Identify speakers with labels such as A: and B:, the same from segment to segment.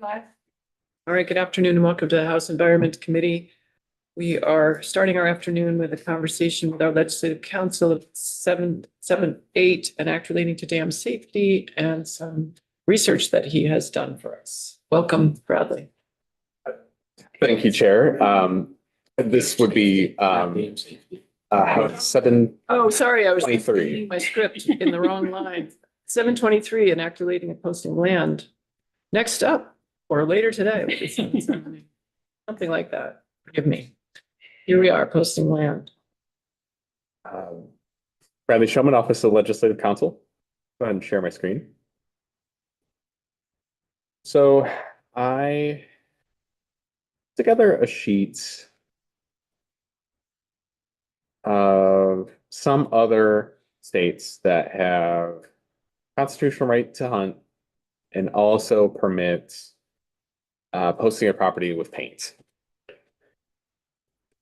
A: All right, good afternoon and welcome to the House Environment Committee. We are starting our afternoon with a conversation with our legislative council at 778, an act relating to dam safety and some research that he has done for us. Welcome, Bradley.
B: Thank you, Chair. This would be House 7.
A: Oh, sorry, I was
B: 23.
A: reading my script in the wrong line. 723, an act relating to posting land. Next up, or later today, something like that. Forgive me. Here we are, posting land.
B: Bradley Shulman, Office of Legislative Counsel. Go ahead and share my screen. So I put together a sheet of some other states that have constitutional right to hunt and also permit posting a property with paint.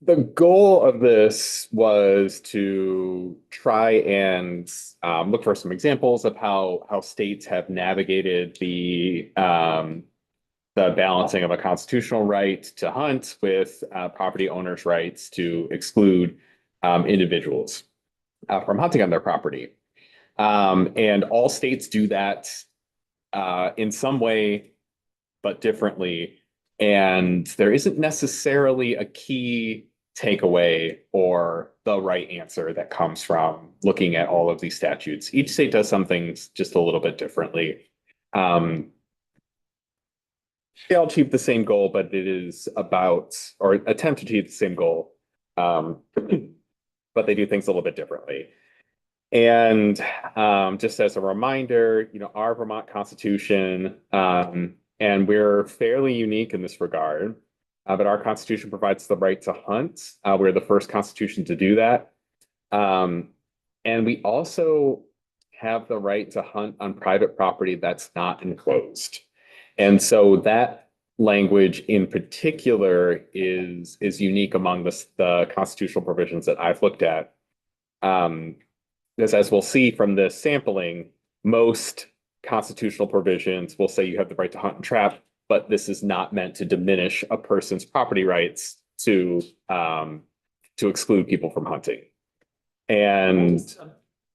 B: The goal of this was to try and look for some examples of how states have navigated the balancing of a constitutional right to hunt with property owners' rights to exclude individuals from hunting on their property. And all states do that in some way, but differently. And there isn't necessarily a key takeaway or the right answer that comes from looking at all of these statutes. Each state does some things just a little bit differently. They all achieve the same goal, but it is about, or attempt to achieve the same goal, but they do things a little bit differently. And just as a reminder, our Vermont Constitution, and we're fairly unique in this regard, but our Constitution provides the right to hunt. We're the first Constitution to do that. And we also have the right to hunt on private property that's not enclosed. And so that language in particular is unique among the constitutional provisions that I've looked at. Because as we'll see from this sampling, most constitutional provisions will say you have the right to hunt and trap, but this is not meant to diminish a person's property rights to exclude people from hunting. And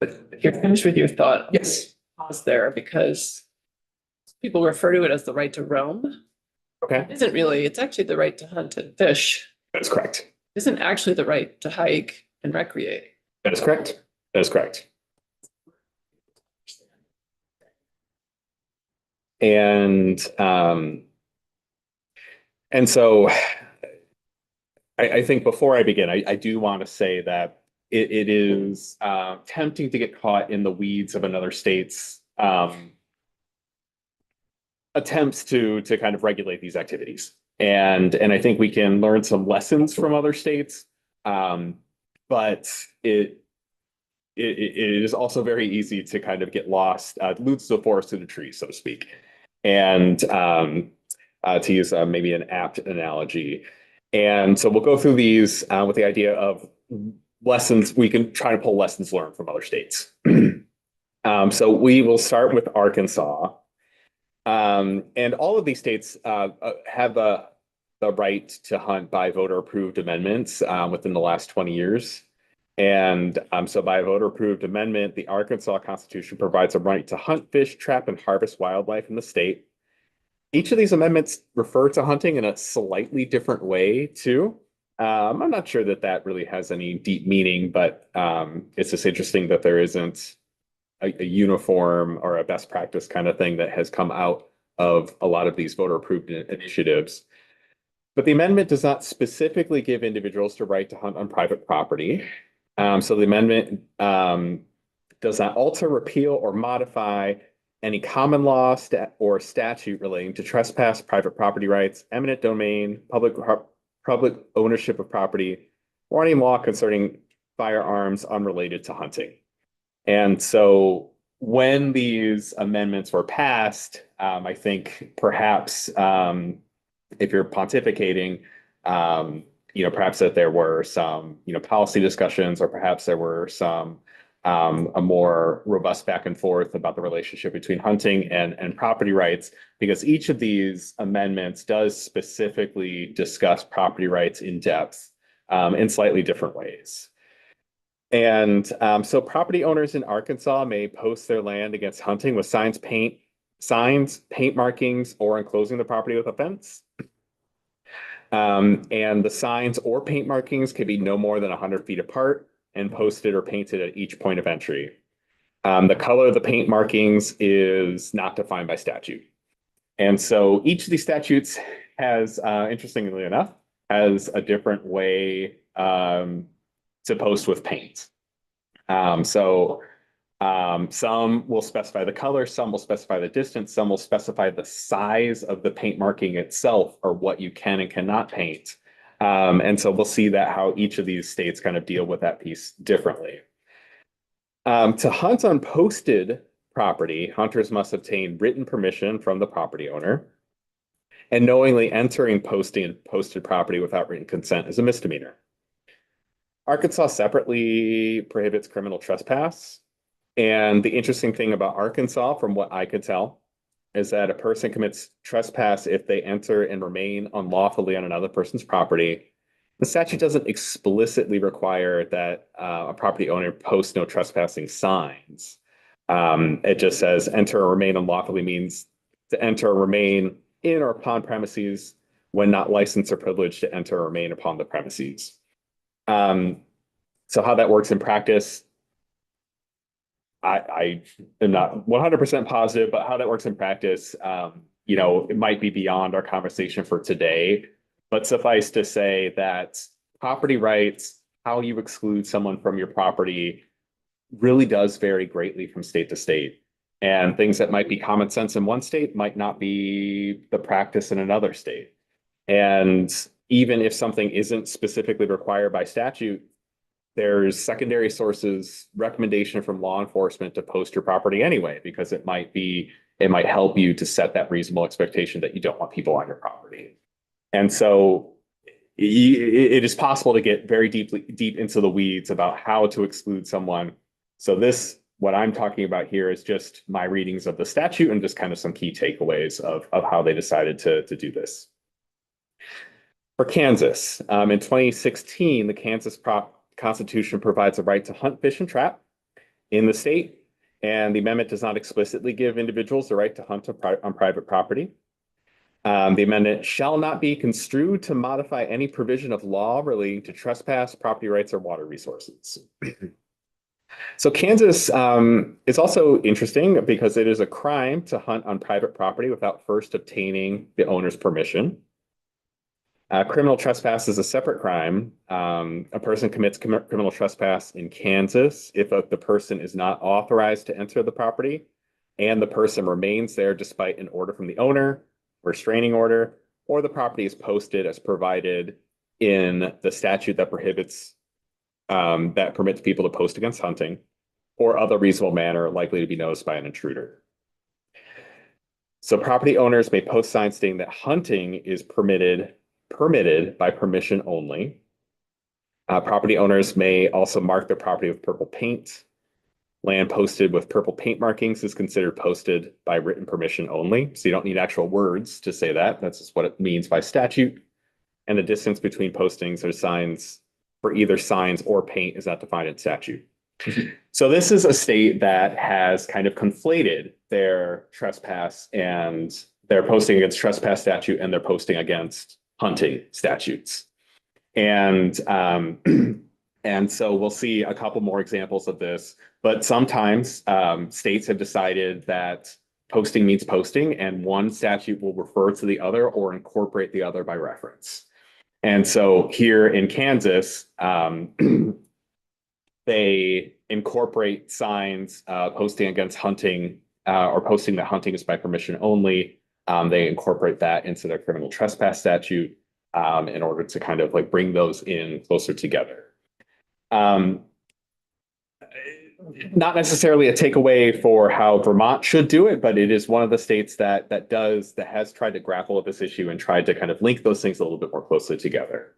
A: if you're finished with your thought,
B: yes,
A: pause there because people refer to it as the right to roam.
B: Okay.
A: It isn't really, it's actually the right to hunt and fish.
B: That's correct.
A: It isn't actually the right to hike and recreate.
B: That is correct. That is correct. And so I think before I begin, I do want to say that it is tempting to get caught in the weeds of another state's attempts to kind of regulate these activities. And I think we can learn some lessons from other states, but it is also very easy to kind of get lost, lose the forest to the trees, so to speak. And to use maybe an apt analogy. And so we'll go through these with the idea of lessons. We can try to pull lessons learned from other states. So we will start with Arkansas. And all of these states have the right to hunt by voter-approved amendments within the last 20 years. And so by a voter-approved amendment, the Arkansas Constitution provides a right to hunt, fish, trap, and harvest wildlife in the state. Each of these amendments refer to hunting in a slightly different way, too. I'm not sure that really has any deep meaning, but it's just interesting that there isn't a uniform or a best practice kind of thing that has come out of a lot of these voter-approved initiatives. But the amendment does not specifically give individuals the right to hunt on private property. So the amendment does not alter, repeal, or modify any common law or statute relating to trespass, private property rights, eminent domain, public ownership of property, or any law concerning firearms unrelated to hunting. And so when these amendments were passed, I think perhaps if you're pontificating, perhaps that there were some, policy discussions, or perhaps there were some a more robust back and forth about the relationship between hunting and property rights, because each of these amendments does specifically discuss property rights in depth in slightly different ways. And so property owners in Arkansas may post their land against hunting with signs, paint markings, or enclosing the property with a fence. And the signs or paint markings can be no more than 100 feet apart and posted or painted at each point of entry. The color of the paint markings is not defined by statute. And so each of these statutes has, interestingly enough, has a different way to post with paint. Some will specify the color, some will specify the distance, some will specify the size of the paint marking itself, or what you can and cannot paint. And so we'll see that how each of these states kind of deal with that piece differently. To hunt on posted property, hunters must obtain written permission from the property owner. And knowingly entering posted property without written consent is a misdemeanor. Arkansas separately prohibits criminal trespass. And the interesting thing about Arkansas, from what I could tell, is that a person commits trespass if they enter and remain unlawfully on another person's property. The statute doesn't explicitly require that a property owner post no trespassing signs. It just says enter or remain unlawfully means to enter or remain in or upon premises when not licensed or privileged to enter or remain upon the premises. So how that works in practice, I am not 100% positive, but how that works in practice, it might be beyond our conversation for today. But suffice to say that property rights, how you exclude someone from your property, really does vary greatly from state to state. And things that might be common sense in one state might not be the practice in another state. And even if something isn't specifically required by statute, there's secondary sources, recommendation from law enforcement to post your property anyway, because it might help you to set that reasonable expectation that you don't want people on your property. And so it is possible to get very deep into the weeds about how to exclude someone. So what I'm talking about here is just my readings of the statute and just kind of some key takeaways of how they decided to do this. For Kansas, in 2016, the Kansas Constitution provides a right to hunt, fish, and trap in the state, and the amendment does not explicitly give individuals the right to hunt on private property. The amendment shall not be construed to modify any provision of law relating to trespass, property rights, or water resources. So Kansas is also interesting because it is a crime to hunt on private property without first obtaining the owner's permission. Criminal trespass is a separate crime. A person commits criminal trespass in Kansas if the person is not authorized to enter the property and the person remains there despite an order from the owner, restraining order, or the property is posted as provided in the statute that permits people to post against hunting, or other reasonable manner likely to be noticed by an intruder. So property owners may post signs stating that hunting is permitted by permission only. Property owners may also mark their property with purple paint. Land posted with purple paint markings is considered posted by written permission only. So you don't need actual words to say that. That's just what it means by statute. And the distance between postings or signs for either signs or paint is not defined in statute. So this is a state that has kind of conflated their trespass and their posting against trespass statute and their posting against hunting statutes. And so we'll see a couple more examples of this, but sometimes states have decided that posting means posting and one statute will refer to the other or incorporate the other by reference. And so here in Kansas, they incorporate signs posting against hunting or posting that hunting is by permission only. They incorporate that into their criminal trespass statute in order to kind of like bring those in closer together. Not necessarily a takeaway for how Vermont should do it, but it is one of the states that has tried to grapple with this issue and tried to kind of link those things a little bit more closely together.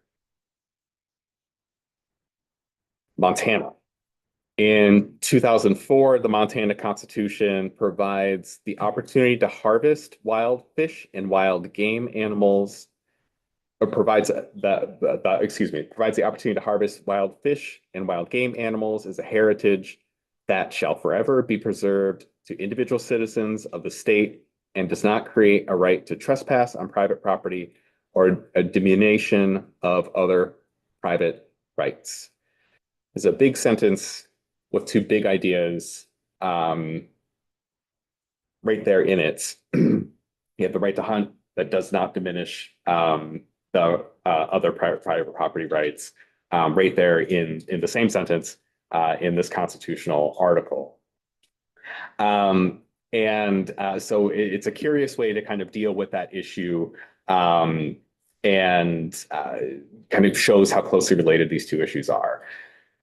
B: Montana. In 2004, the Montana Constitution provides the opportunity to harvest wild fish and wild game animals, or provides provides the opportunity to harvest wild fish and wild game animals as a heritage that shall forever be preserved to individual citizens of the state and does not create a right to trespass on private property or a diminution of other private rights. It's a big sentence with two big ideas right there in it. You have the right to hunt that does not diminish the other private property rights right there in the same sentence in this constitutional article. So it's a curious way to kind of deal with that issue and kind of shows how closely related these two issues are.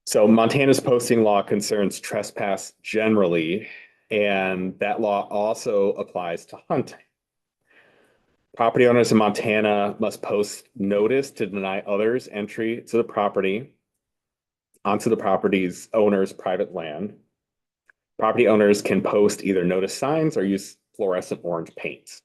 B: So Montana's posting law concerns trespass generally, and that law also applies to hunting. Property owners in Montana must post notice to deny others entry to the property onto the property's owner's private land. Property owners can post either notice signs or use fluorescent orange paint.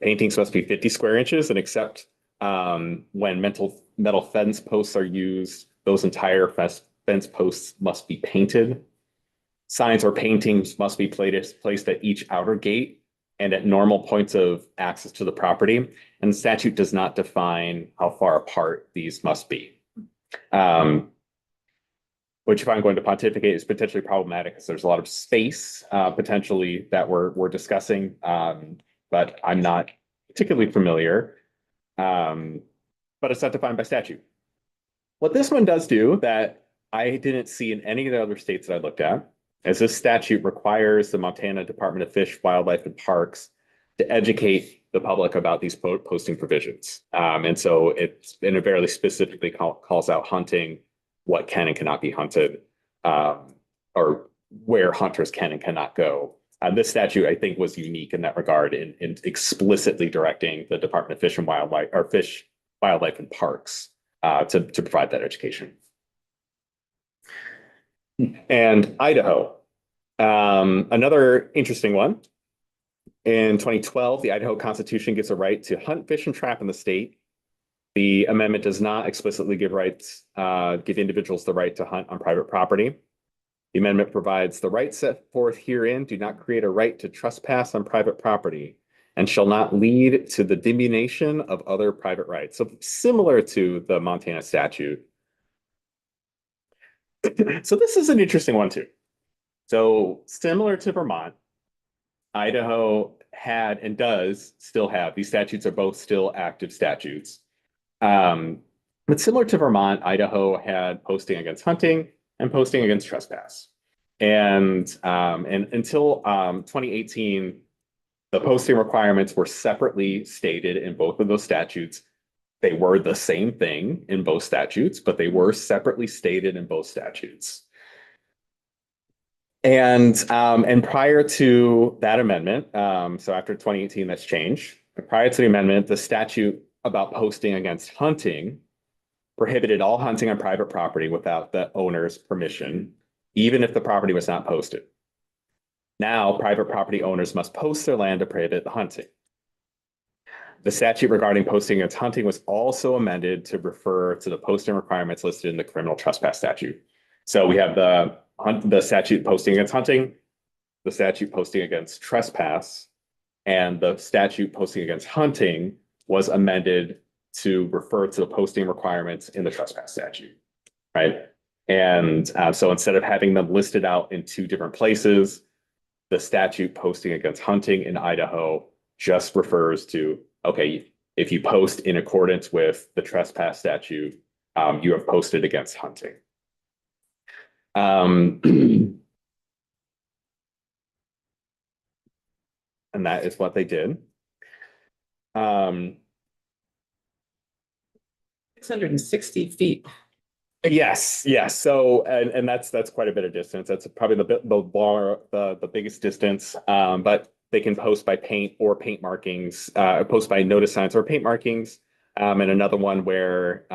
B: Paintings must be 50 square inches, and except when metal fence posts are used, those entire fence posts must be painted. Signs or paintings must be placed at each outer gate and at normal points of access to the property. And the statute does not define how far apart these must be. Which, if I'm going to pontificate, is potentially problematic because there's a lot of space potentially that we're discussing, but I'm not particularly familiar. But it's not defined by statute. What this one does do that I didn't see in any of the other states that I looked at is this statute requires the Montana Department of Fish, Wildlife, and Parks to educate the public about these posting provisions. And so it's in a very specifically calls out hunting, what can and cannot be hunted, or where hunters can and cannot go. This statute, I think, was unique in that regard in explicitly directing the Department of Fish and Wildlife, or Fish, Wildlife, and Parks to provide that education. And Idaho, another interesting one. In 2012, the Idaho Constitution gives a right to hunt, fish, and trap in the state. The amendment does not explicitly give individuals the right to hunt on private property. The amendment provides the rights set forth herein do not create a right to trespass on private property and shall not lead to the diminution of other private rights. So similar to the Montana statute. So this is an interesting one too. So similar to Vermont, Idaho had and does still have, these statutes are both still active statutes. But similar to Vermont, Idaho had posting against hunting and posting against trespass. And until 2018, the posting requirements were separately stated in both of those statutes. They were the same thing in both statutes, but they were separately stated in both statutes. And prior to that amendment, so after 2018, that's changed. Prior to the amendment, the statute about posting against hunting prohibited all hunting on private property without the owner's permission, even if the property was not posted. Now, private property owners must post their land to prohibit the hunting. The statute regarding posting against hunting was also amended to refer to the posting requirements listed in the criminal trespass statute. So we have the statute posting against hunting, the statute posting against trespass, and the statute posting against hunting was amended to refer to the posting requirements in the trespass statute, right? And so instead of having them listed out in two different places, the statute posting against hunting in Idaho just refers to, okay, if you post in accordance with the trespass statute, you have posted against hunting. And that is what they did.
A: 660 feet.
B: Yes. So and that's quite a bit of distance. That's probably the biggest distance. But they can post by paint or paint markings, post by notice signs or paint markings. And another one where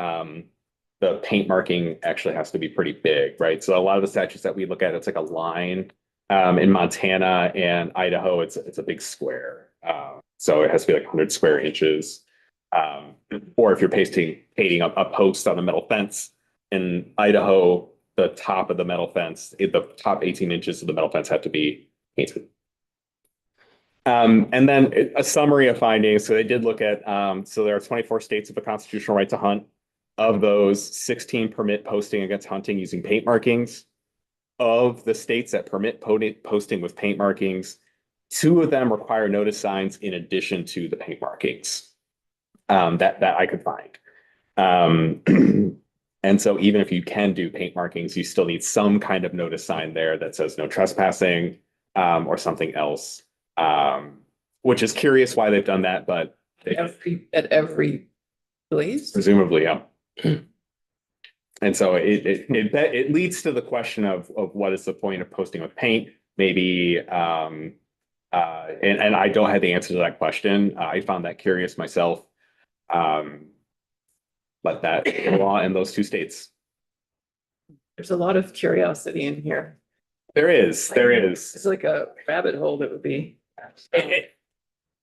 B: the paint marking actually has to be pretty big, right? So a lot of the statutes that we look at, it's like a line. In Montana and Idaho, it's a big square. So it has to be like 100 square inches. Or if you're painting a post on a metal fence in Idaho, the top of the metal fence, the top 18 inches of the metal fence have to be painted. And then a summary of findings. So they did look at, so there are 24 states with a constitutional right to hunt. Of those, 16 permit posting against hunting using paint markings. Of the states that permit posting with paint markings, 2 of them require notice signs in addition to the paint markings that I could find. And so even if you can do paint markings, you still need some kind of notice sign there that says no trespassing or something else, which is curious why they've done that, but
A: At every place?
B: presumably, yeah. And so it leads to the question of what is the point of posting with paint? Maybe, and I don't have the answer to that question. I found that curious myself. But that the law in those 2 states.
A: There's a lot of curiosity in here.
B: There is.
A: It's like a rabbit hole that would be.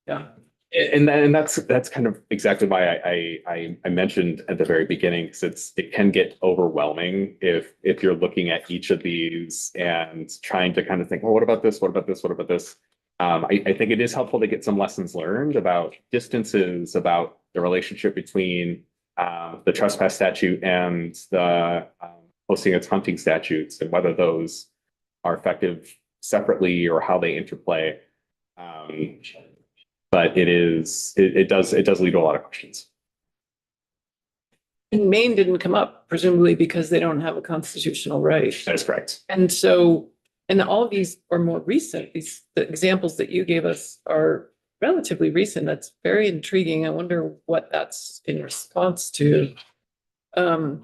A: Yeah.
B: And that's kind of exactly why I mentioned at the very beginning, because it can get overwhelming if you're looking at each of these and trying to kind of think, well, what about this? What about this? What about this? I think it is helpful to get some lessons learned about distances, about the relationship between the trespass statute and the posting its hunting statutes, and whether those are effective separately or how they interplay. But it does lead to a lot of questions.
A: And Maine didn't come up, presumably because they don't have a constitutional right.
B: That is correct.
A: And so, and all of these are more recent. The examples that you gave us are relatively recent. That's very intriguing. I wonder what that's in response to. But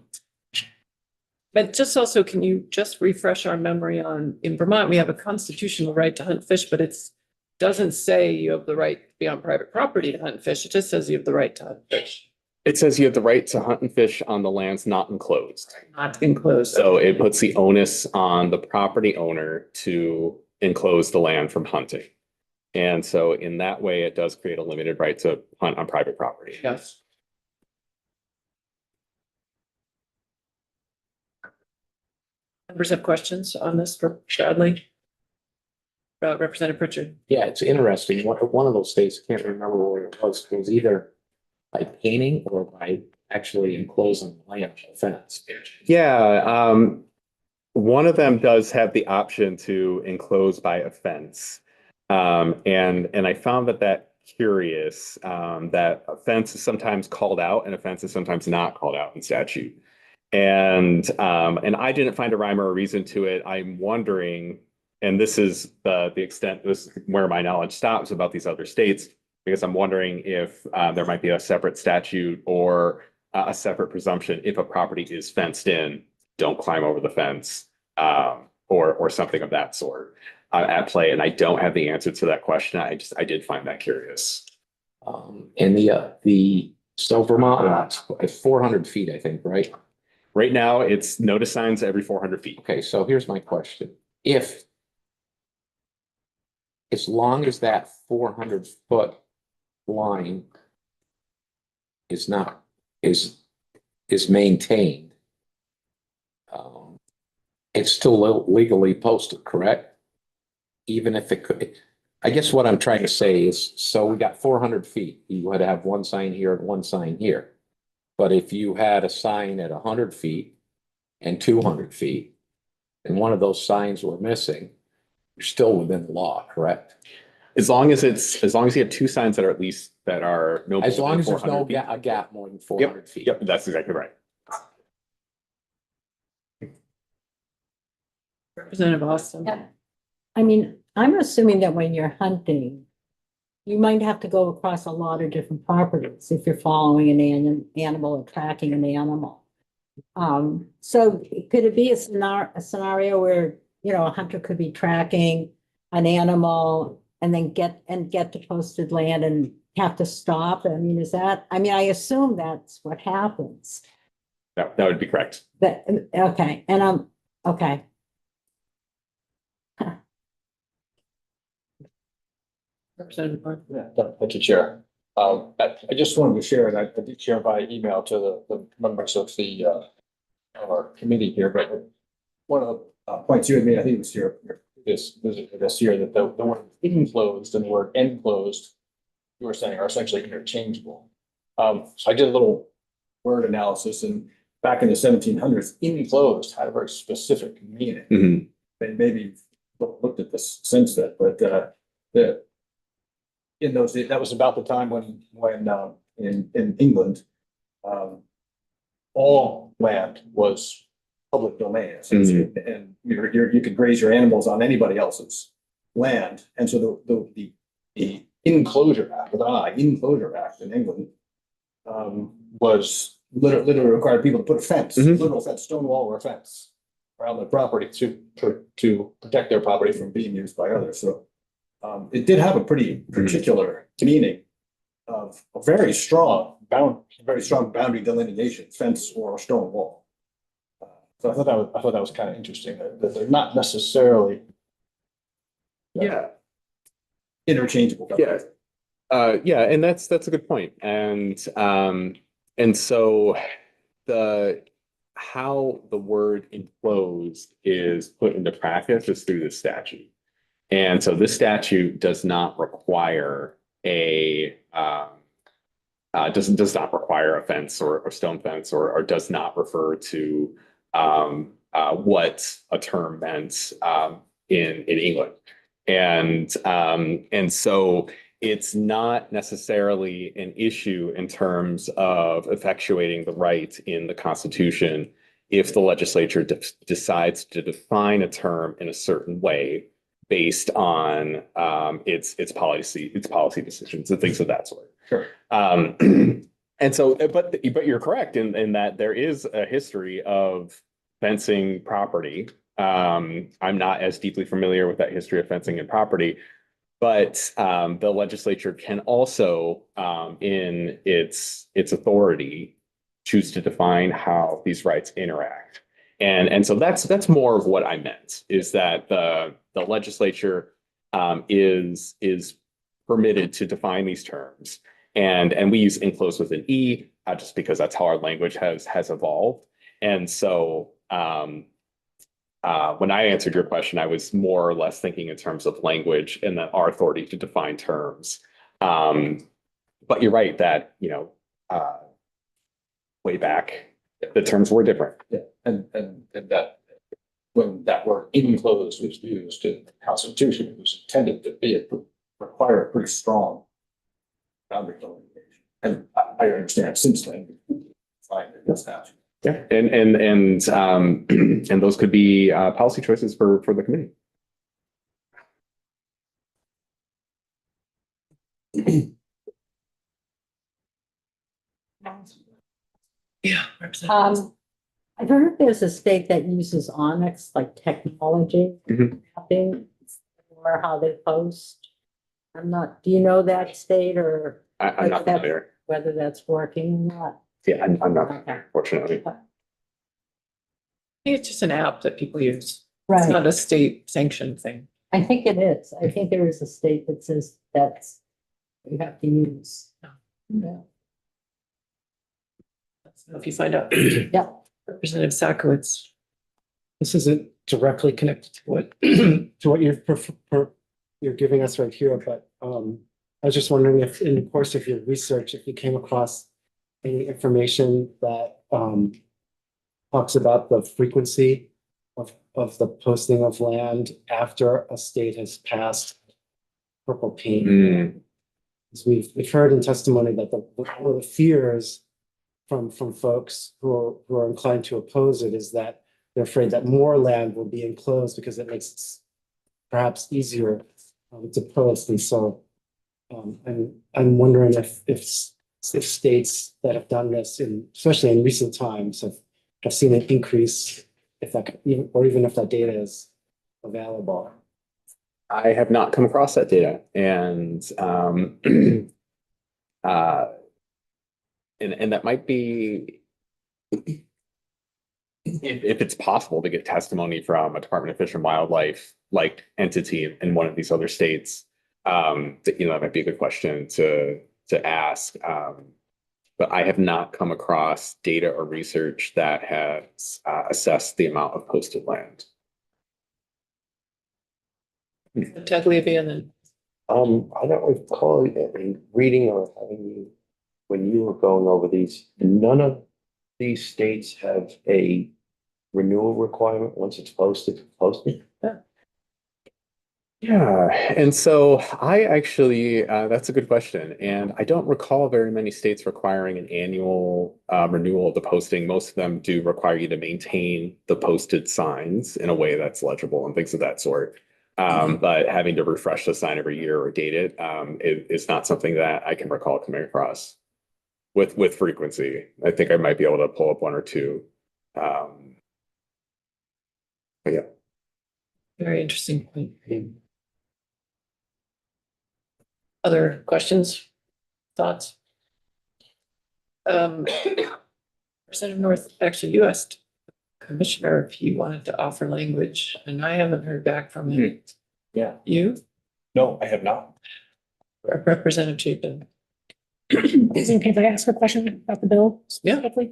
A: just also, can you just refresh our memory on, in Vermont, we have a constitutional right to hunt fish, but it's doesn't say you have the right to be on private property to hunt fish. It just says you have the right to hunt fish.
B: It says you have the right to hunt and fish on the lands not enclosed.
A: Not enclosed.
B: So it puts the onus on the property owner to enclose the land from hunting. And so in that way, it does create a limited right to hunt on private property.
A: Yes. Members have questions on this for Bradley? Representative Pritchard.
C: Yeah, it's interesting. One of those states, I can't remember where it was either by painting or by actually enclosing the land fence.
B: Yeah, one of them does have the option to enclose by a fence. And I found that curious, that a fence is sometimes called out and a fence is sometimes not called out in statute. And I didn't find a rhyme or a reason to it. I'm wondering, and this is the extent, this is where my knowledge stops about these other states, because I'm wondering if there might be a separate statute or a separate presumption if a property is fenced in, don't climb over the fence, or something of that sort at play. And I don't have the answer to that question. I did find that curious.
C: And so Vermont, it's 400 feet, I think, right?
B: Right now, it's notice signs every 400 feet.
C: Okay, so here's my question. As long as that 400-foot line is maintained, it's still legally posted, correct? Even if it could, I guess what I'm trying to say is, so we got 400 feet, you would have one sign here and one sign here. But if you had a sign at 100 feet and 200 feet, and one of those signs were missing, you're still within the law, correct?
B: As long as you have 2 signs that are no.
C: As long as there's no
B: feet.
C: a gap more than 400 feet.
B: Yep, that's exactly right.
A: Representative Austin.
D: Yeah. I mean, I'm assuming that when you're hunting, you might have to go across a lot of different properties if you're following an animal or tracking an animal. So could it be a scenario where, a hunter could be tracking an animal and then get to posted land and have to stop? I mean, I assume that's what happens.
B: that would be correct.
D: That, okay, and okay.
A: Representative Barr.
E: Yeah, thank you, Chair. I just wanted to share, and I did share by email to the members of of our committee here, but one of the points you had made, I think it was your this visit this year, that the word enclosed and the word enclosed, you were saying are essentially interchangeable. So I did a little word analysis, and back in the 1700s, enclosed had a very specific meaning.
B: Mhm.
E: They maybe looked at this since then, but in those, that was about the time when in England, all land was public domain, essentially, and you could graze your animals on anybody else's land. And so the Enclosure Act, with an I, Enclosure Act in England, was literally required people to put a fence,
B: Mhm.
E: literal fence, stone wall or a fence around their property to protect their property from being used by others. So it did have a pretty particular meaning of a very strong boundary delineation, fence or a stone wall. So I thought that was kind of interesting, that they're not necessarily
B: Yeah.
E: interchangeable.
B: Yeah. Yeah, and that's a good point. And so how the word enclosed is put into practice is through the statute. And so this statute does not require does not require a fence or a stone fence, or does not refer to what a term meant in England. And so it's not necessarily an issue in terms of effectuating the right in the Constitution if the legislature decides to define a term in a certain way based on its policy decisions and things of that sort.
E: Sure.
B: And so, but you're correct in that there is a history of fencing property. I'm not as deeply familiar with that history of fencing and property, but the legislature can also, in its authority, choose to define how these rights interact. And so that's more of what I meant, is that the legislature is permitted to define these terms. And we use enclosed with an E, just because that's how our language has evolved. And so when I answered your question, I was more or less thinking in terms of language and that our authority to define terms. But you're right that, way back, the terms were different.
E: Yeah, and that when that word enclosed was used in the Constitution, it was intended to require a pretty strong boundary delineation. And I understand since then, fine, it does have.
B: Yeah, and those could be policy choices for the committee.
A: Yeah. Representative.
D: I've heard there's a state that uses Onyx, like technology,
B: Mhm.
D: mapping, or how they post. do you know that state, or
B: I'm not familiar.
D: whether that's working or not?
B: Yeah, I'm not,
D: Okay.
B: fortunately.
A: I think it's just an app that people use. It's
D: Right,
A: not a state sanctioned thing.
D: I think it is. I think there is a state that says that's you have to use. Yeah.
A: If you find out.
D: Yeah.
A: Representative Sakowitz.
F: This isn't directly connected to what to what you're giving us right here, but I was just wondering if in the course of your research, if you came across any information that talks about the frequency of the posting of land after a state has passed purple paint.
B: Mm.
F: Because we've heard in testimony that one of the fears from folks who are inclined to oppose it is that they're afraid that more land will be enclosed because it makes it perhaps easier to post. And so I'm wondering if states that have done this, especially in recent times, have seen an increase, even if that data is available.
B: I have not come across that data, and and that might be if it's possible to get testimony from a Department of Fish and Wildlife like entity in one of these other states, that, that might be a good question to ask. But I have not come across data or research that has assessed the amount of posted land.
A: Tagliavia and then
G: I don't recall reading or having you, when you were going over these, none of these states have a renewal requirement once it's posted.
B: Yeah, and so I actually, that's a good question. And I don't recall very many states requiring an annual renewal of the posting. Most of them do require you to maintain the posted signs in a way that's legible and things of that sort. But having to refresh the sign every year or date it, is not something that I can recall coming across with frequency. I think I might be able to pull up one or two. But yeah.
A: very interesting point. Other questions, thoughts? Representative North, actually, you asked Commissioner if he wanted to offer language, and I haven't heard back from him.
E: Yeah.
A: You,
E: No, I have not.
A: Representative Chapin?
H: Is it okay if I ask a question about the bill
A: Yeah.
H: specifically?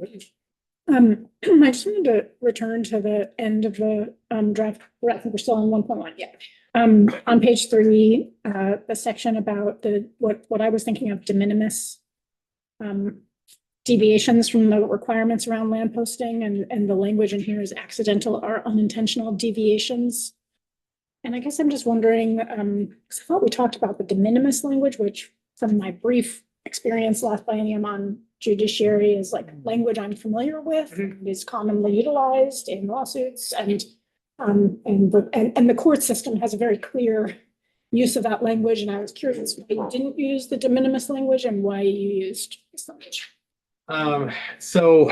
H: I just wanted to return to the end of the draft. I think we're still on 1.1. Yeah. On page 3, the section about what I was thinking of de minimis deviations from the requirements around land posting, and the language in here is accidental or unintentional deviations. And I guess I'm just wondering, because I thought we talked about the de minimis language, which from my brief experience last biennium on judiciary is like language I'm familiar with, and is commonly utilized in lawsuits, and the court system has a very clear use of that language. And I was curious why you didn't use the de minimis language and why you used this language
B: So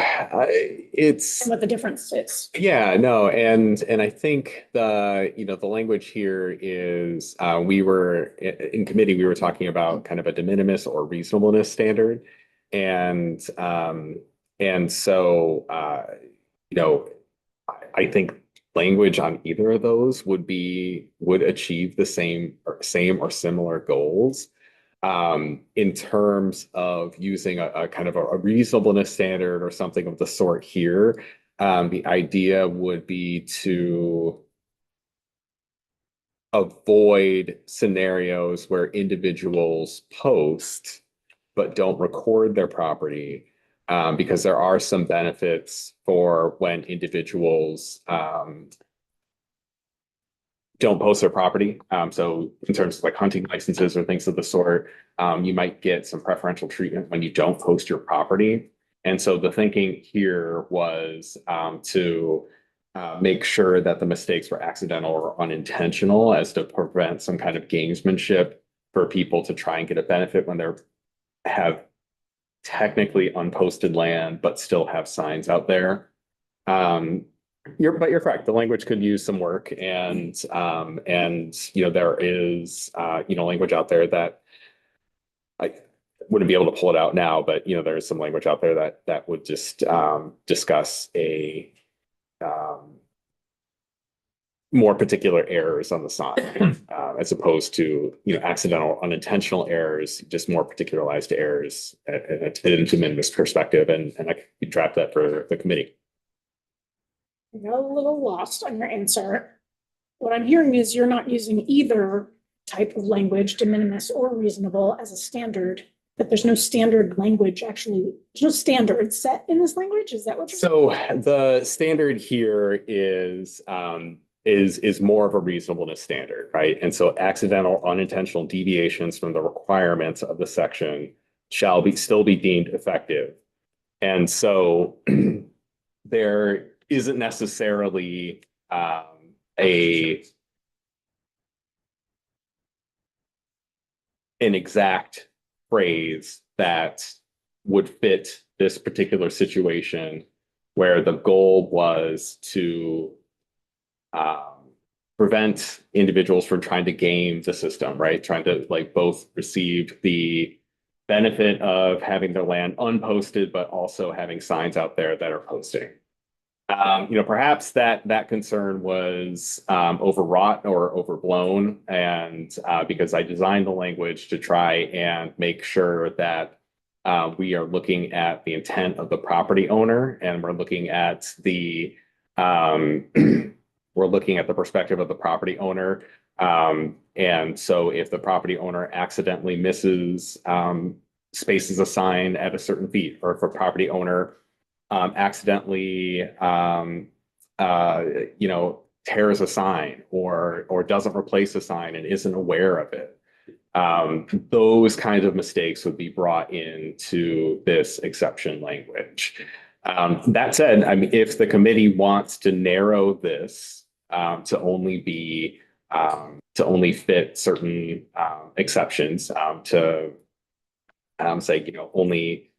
B: it's.
H: and what the difference is.
B: Yeah, no, and I think the language here is we were in committee, we were talking about kind of a de minimis or reasonableness standard. And so I think language on either of those would achieve the same or similar goals. In terms of using a kind of a reasonableness standard or something of the sort here, the idea would be to avoid scenarios where individuals post but don't record their property, because there are some benefits for when individuals don't post their property. So in terms of like hunting licenses or things of the sort, you might get some preferential treatment when you don't post your property. And so the thinking here was to make sure that the mistakes were accidental or unintentional, as to prevent some kind of gamesmanship for people to try and get a benefit when they're have technically unposted land, but still have signs out there. You're correct. The language could use some work, and there is language out there that I wouldn't be able to pull it out now, but there is some language out there that would just discuss a more particular errors on the sign, as opposed to accidental, unintentional errors, just more particularized errors at a de minimis perspective, and I could draft that for the committee.
H: I got a little lost on your answer. What I'm hearing is you're not using either type of language, de minimis or reasonable, as a standard, that there's no standard language, actually, there's no standard set in this language. Is that what you're saying?
B: So the standard here is more of a reasonableness standard, right? And so accidental, unintentional deviations from the requirements of the section shall still be deemed effective. And so there isn't necessarily an exact phrase that would fit this particular situation, where the goal was to prevent individuals from trying to game the system, right? Trying to both receive the benefit of having their land unposted, but also having signs out there that are posting. Perhaps that concern was overwrought or overblown, and because I designed the language to try and make sure that we are looking at the intent of the property owner, and we're looking at the we're looking at the perspective of the property owner. And so if the property owner accidentally misses spaces assigned at a certain feet, or if a property owner accidentally tears a sign or doesn't replace a sign and isn't aware of it, those kinds of mistakes would be brought into this exception language. That said, I mean, if the committee wants to narrow this to only fit certain exceptions, to say, only,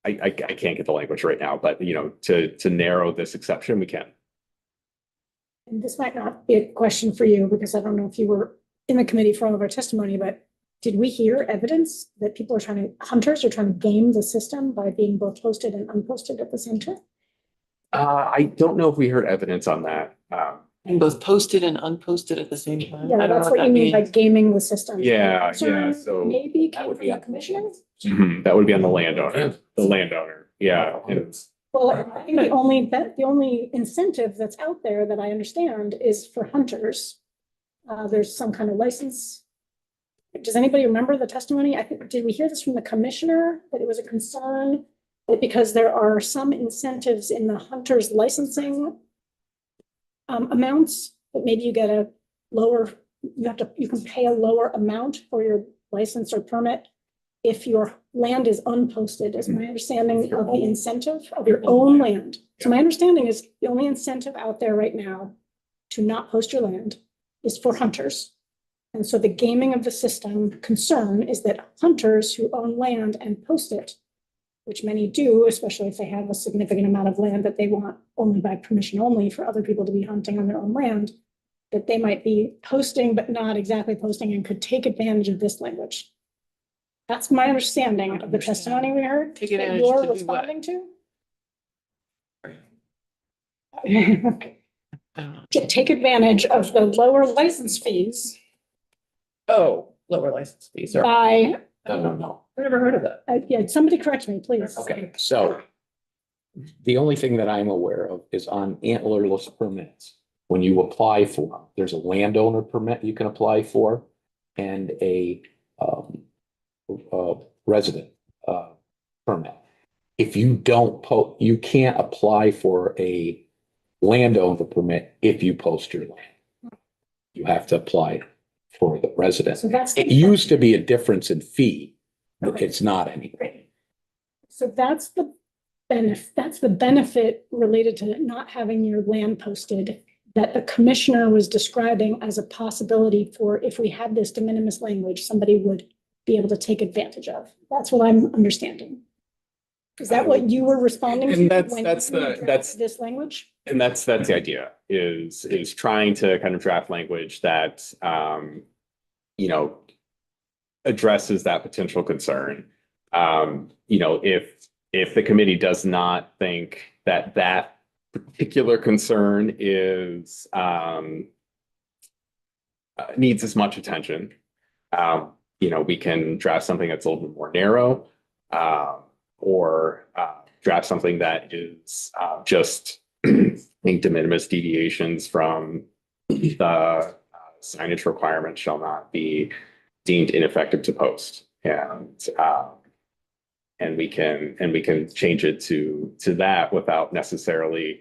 B: I can't get the language right now, but to narrow this exception, we can.
H: And this might not be a question for you, because I don't know if you were in the committee for all of our testimony, but did we hear evidence that hunters are trying to game the system by being both posted and unposted at the same time?
B: I don't know if we heard evidence on that.
I: And both posted and unposted at the same time.
H: Yeah,
I: I don't know
H: that's what you
I: that
H: mean by
I: means.
H: gaming the system.
B: Yeah,
H: Concern
B: yeah, so-
H: maybe
C: That
H: came
C: would
H: from
C: be
H: the
C: on-
H: commissioners?
B: That would be on the landowner. Yeah. And
H: Well, I think the only incentive that's out there that I understand is for hunters. There's some kind of license. Does anybody remember the testimony? Did we hear this from the commissioner, that it was a concern? That because there are some incentives in the hunter's licensing amounts, that maybe you get a lower, you can pay a lower amount for your license or permit if your land is unposted, is my understanding of the incentive of your own land. So my understanding is the only incentive out there right now to not post your land is for hunters. And so the gaming of the system concern is that hunters who own land and post it, which many do, especially if they have a significant amount of land that they want only by permission only for other people to be hunting on their own land, that they might be posting but not exactly posting and could take advantage of this language. That's my understanding of the testimony we heard.
A: Take
H: that
A: advantage
H: you're
A: to do what?
H: responding to.
I: I don't know.
H: To take advantage of the lower license fees
A: Oh, lower license fees.
H: by,
C: No.
A: I've never heard of that.
H: yeah, somebody correct me, please.
C: Okay, so the only thing that I'm aware of is on antlerless permits. When you apply for, them, there's a landowner permit you can apply for and a resident permit. If you don't you can't apply for a landowner permit if you post your land. You have to apply for the resident.
H: So that's.
C: It used to be a difference in fee.
H: Okay.
C: It's not anymore.
H: Great. So that's the benefit related to not having your land posted that the commissioner was describing as a possibility for if we had this de minimis language, somebody would be able to take advantage of. That's what I'm understanding. Is that what you were responding to?
B: And that's
H: when
B: the-
H: you drafted
B: that's-
H: this language?
B: And that's the idea, is trying to kind of draft language that addresses that potential concern. If the committee does not think that particular concern is needs as much attention, we can draft something that's a little bit more narrow, or draft something that is just I think de minimis deviations from the signage requirement shall not be deemed ineffective to post. And we can change it to that without necessarily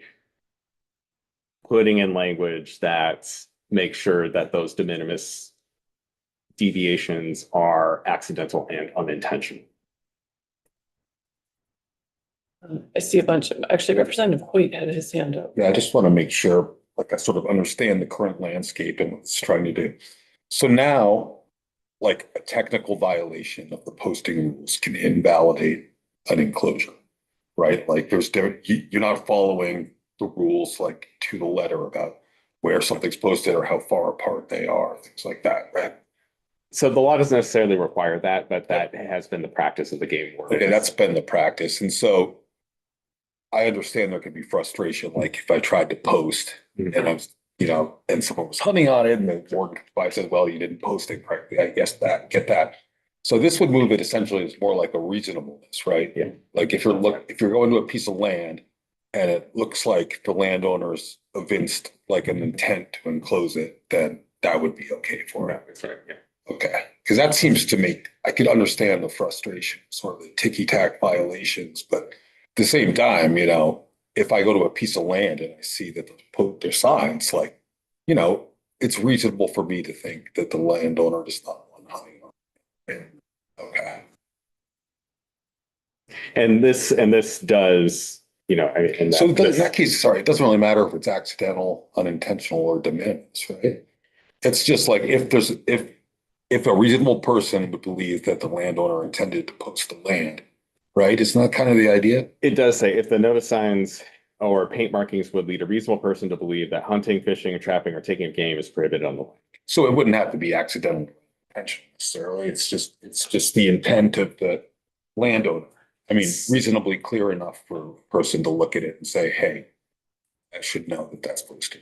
B: putting in language that makes sure that those de minimis deviations are accidental and unintentional.
A: I see a bunch of, actually Representative Hoyt had his hand up.
J: Yeah, I just want to make sure, like, I sort of understand the current landscape and what it's trying to do. So now, like, a technical violation of the posting rules can invalidate an enclosure, right? Like, you're not following the rules like to the letter about where something's posted or how far apart they are, things like that, right?
B: So the law doesn't necessarily require that, but that has been the practice of the game world.
J: Okay, that's been the practice. And so I understand there could be frustration, like if I tried to post and I was, and someone was hunting on it and the board said, well, you didn't post it correctly. I guess get that. So this would move it essentially as more like a reasonableness, right?
B: Yeah.
J: Like if you're going to a piece of land and it looks like the landowner's evinced like an intent to enclose it, then that would be okay for it.
B: That's right, yeah.
J: Okay, because that seems to make, I could understand the frustration, sort of the ticky-tack violations, but at the same time, if I go to a piece of land and I see that there's signs, like, it's reasonable for me to think that the landowner does not want hunting on it. Okay.
B: And this does,
J: So in that case, sorry, it doesn't really matter if it's accidental, unintentional, or de minimis, right? It's just like if a reasonable person would believe that the landowner intended to post the land, right? Isn't that kind of the idea?
B: it does say if the notice signs or paint markings would lead a reasonable person to believe that hunting, fishing, trapping, or taking of game is prohibited on the land.
J: So it wouldn't have to be accidental intention necessarily. It's just the intent of the landowner. I mean, reasonably clear enough for a person to look at it and say, hey, I should know that that's posted.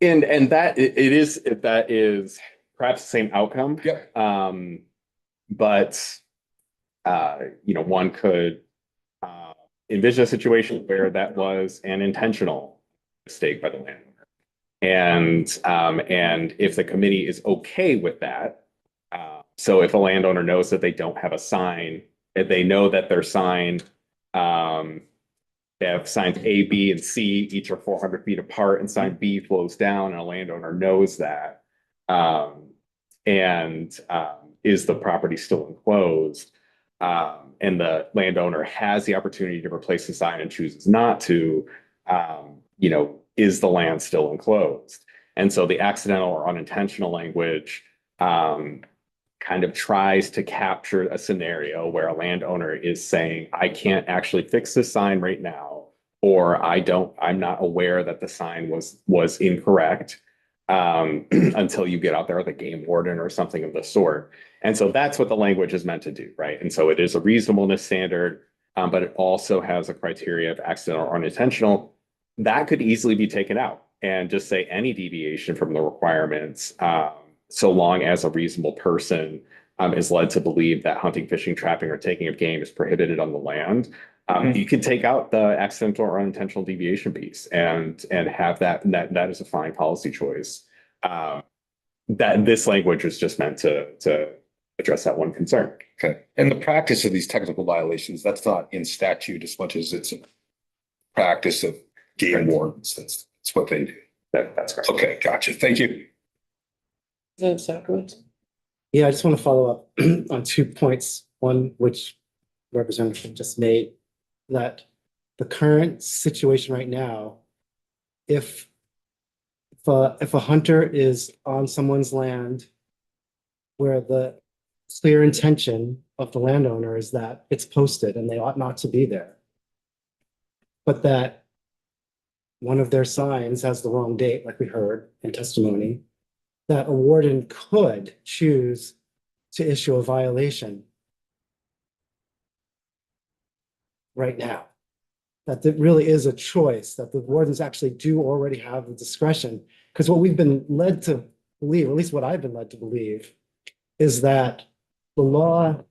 B: And that that is perhaps the same outcome.
J: Yep.
B: But one could envision a situation where that was an intentional mistake by the landowner. And if the committee is okay with that, so if a landowner knows that they don't have a sign, if they know that their sign, they have signs A, B, and C, each are 400 feet apart, and sign B flows down, and a landowner knows that, is the property still enclosed? And the landowner has the opportunity to replace the sign and chooses not to, is the land still enclosed? And so the accidental or unintentional language kind of tries to capture a scenario where a landowner is saying, I can't actually fix this sign right now, or I'm not aware that the sign was incorrect until you get out there with a game warden or something of the sort. And so that's what the language is meant to do, right? And so it is a reasonableness standard, but it also has a criteria of accidental or unintentional. That could easily be taken out and just say any deviation from the requirements, so long as a reasonable person is led to believe that hunting, fishing, trapping, or taking of game is prohibited on the land. You could take out the accidental or unintentional deviation piece and have that is a fine policy choice. That this language is just meant to address that one concern.
J: Okay. And the practice of these technical violations, that's not in statute as much as it's a practice of game wardens. That's what they do.
B: That's correct.
J: Okay, gotcha. Thank you.
A: Sacramento.
F: Yeah, I just want to follow up on 2 points. One, which Representative just made, that the current situation right now, if a hunter is on someone's land where the clear intention of the landowner is that it's posted and they ought not to be there, but that one of their signs has the wrong date, like we heard in testimony, that a warden could choose to issue a violation right now. That it really is a choice, that the wardens actually do already have the discretion. Because what we've been led to believe, at least what I've been led to believe, is that the law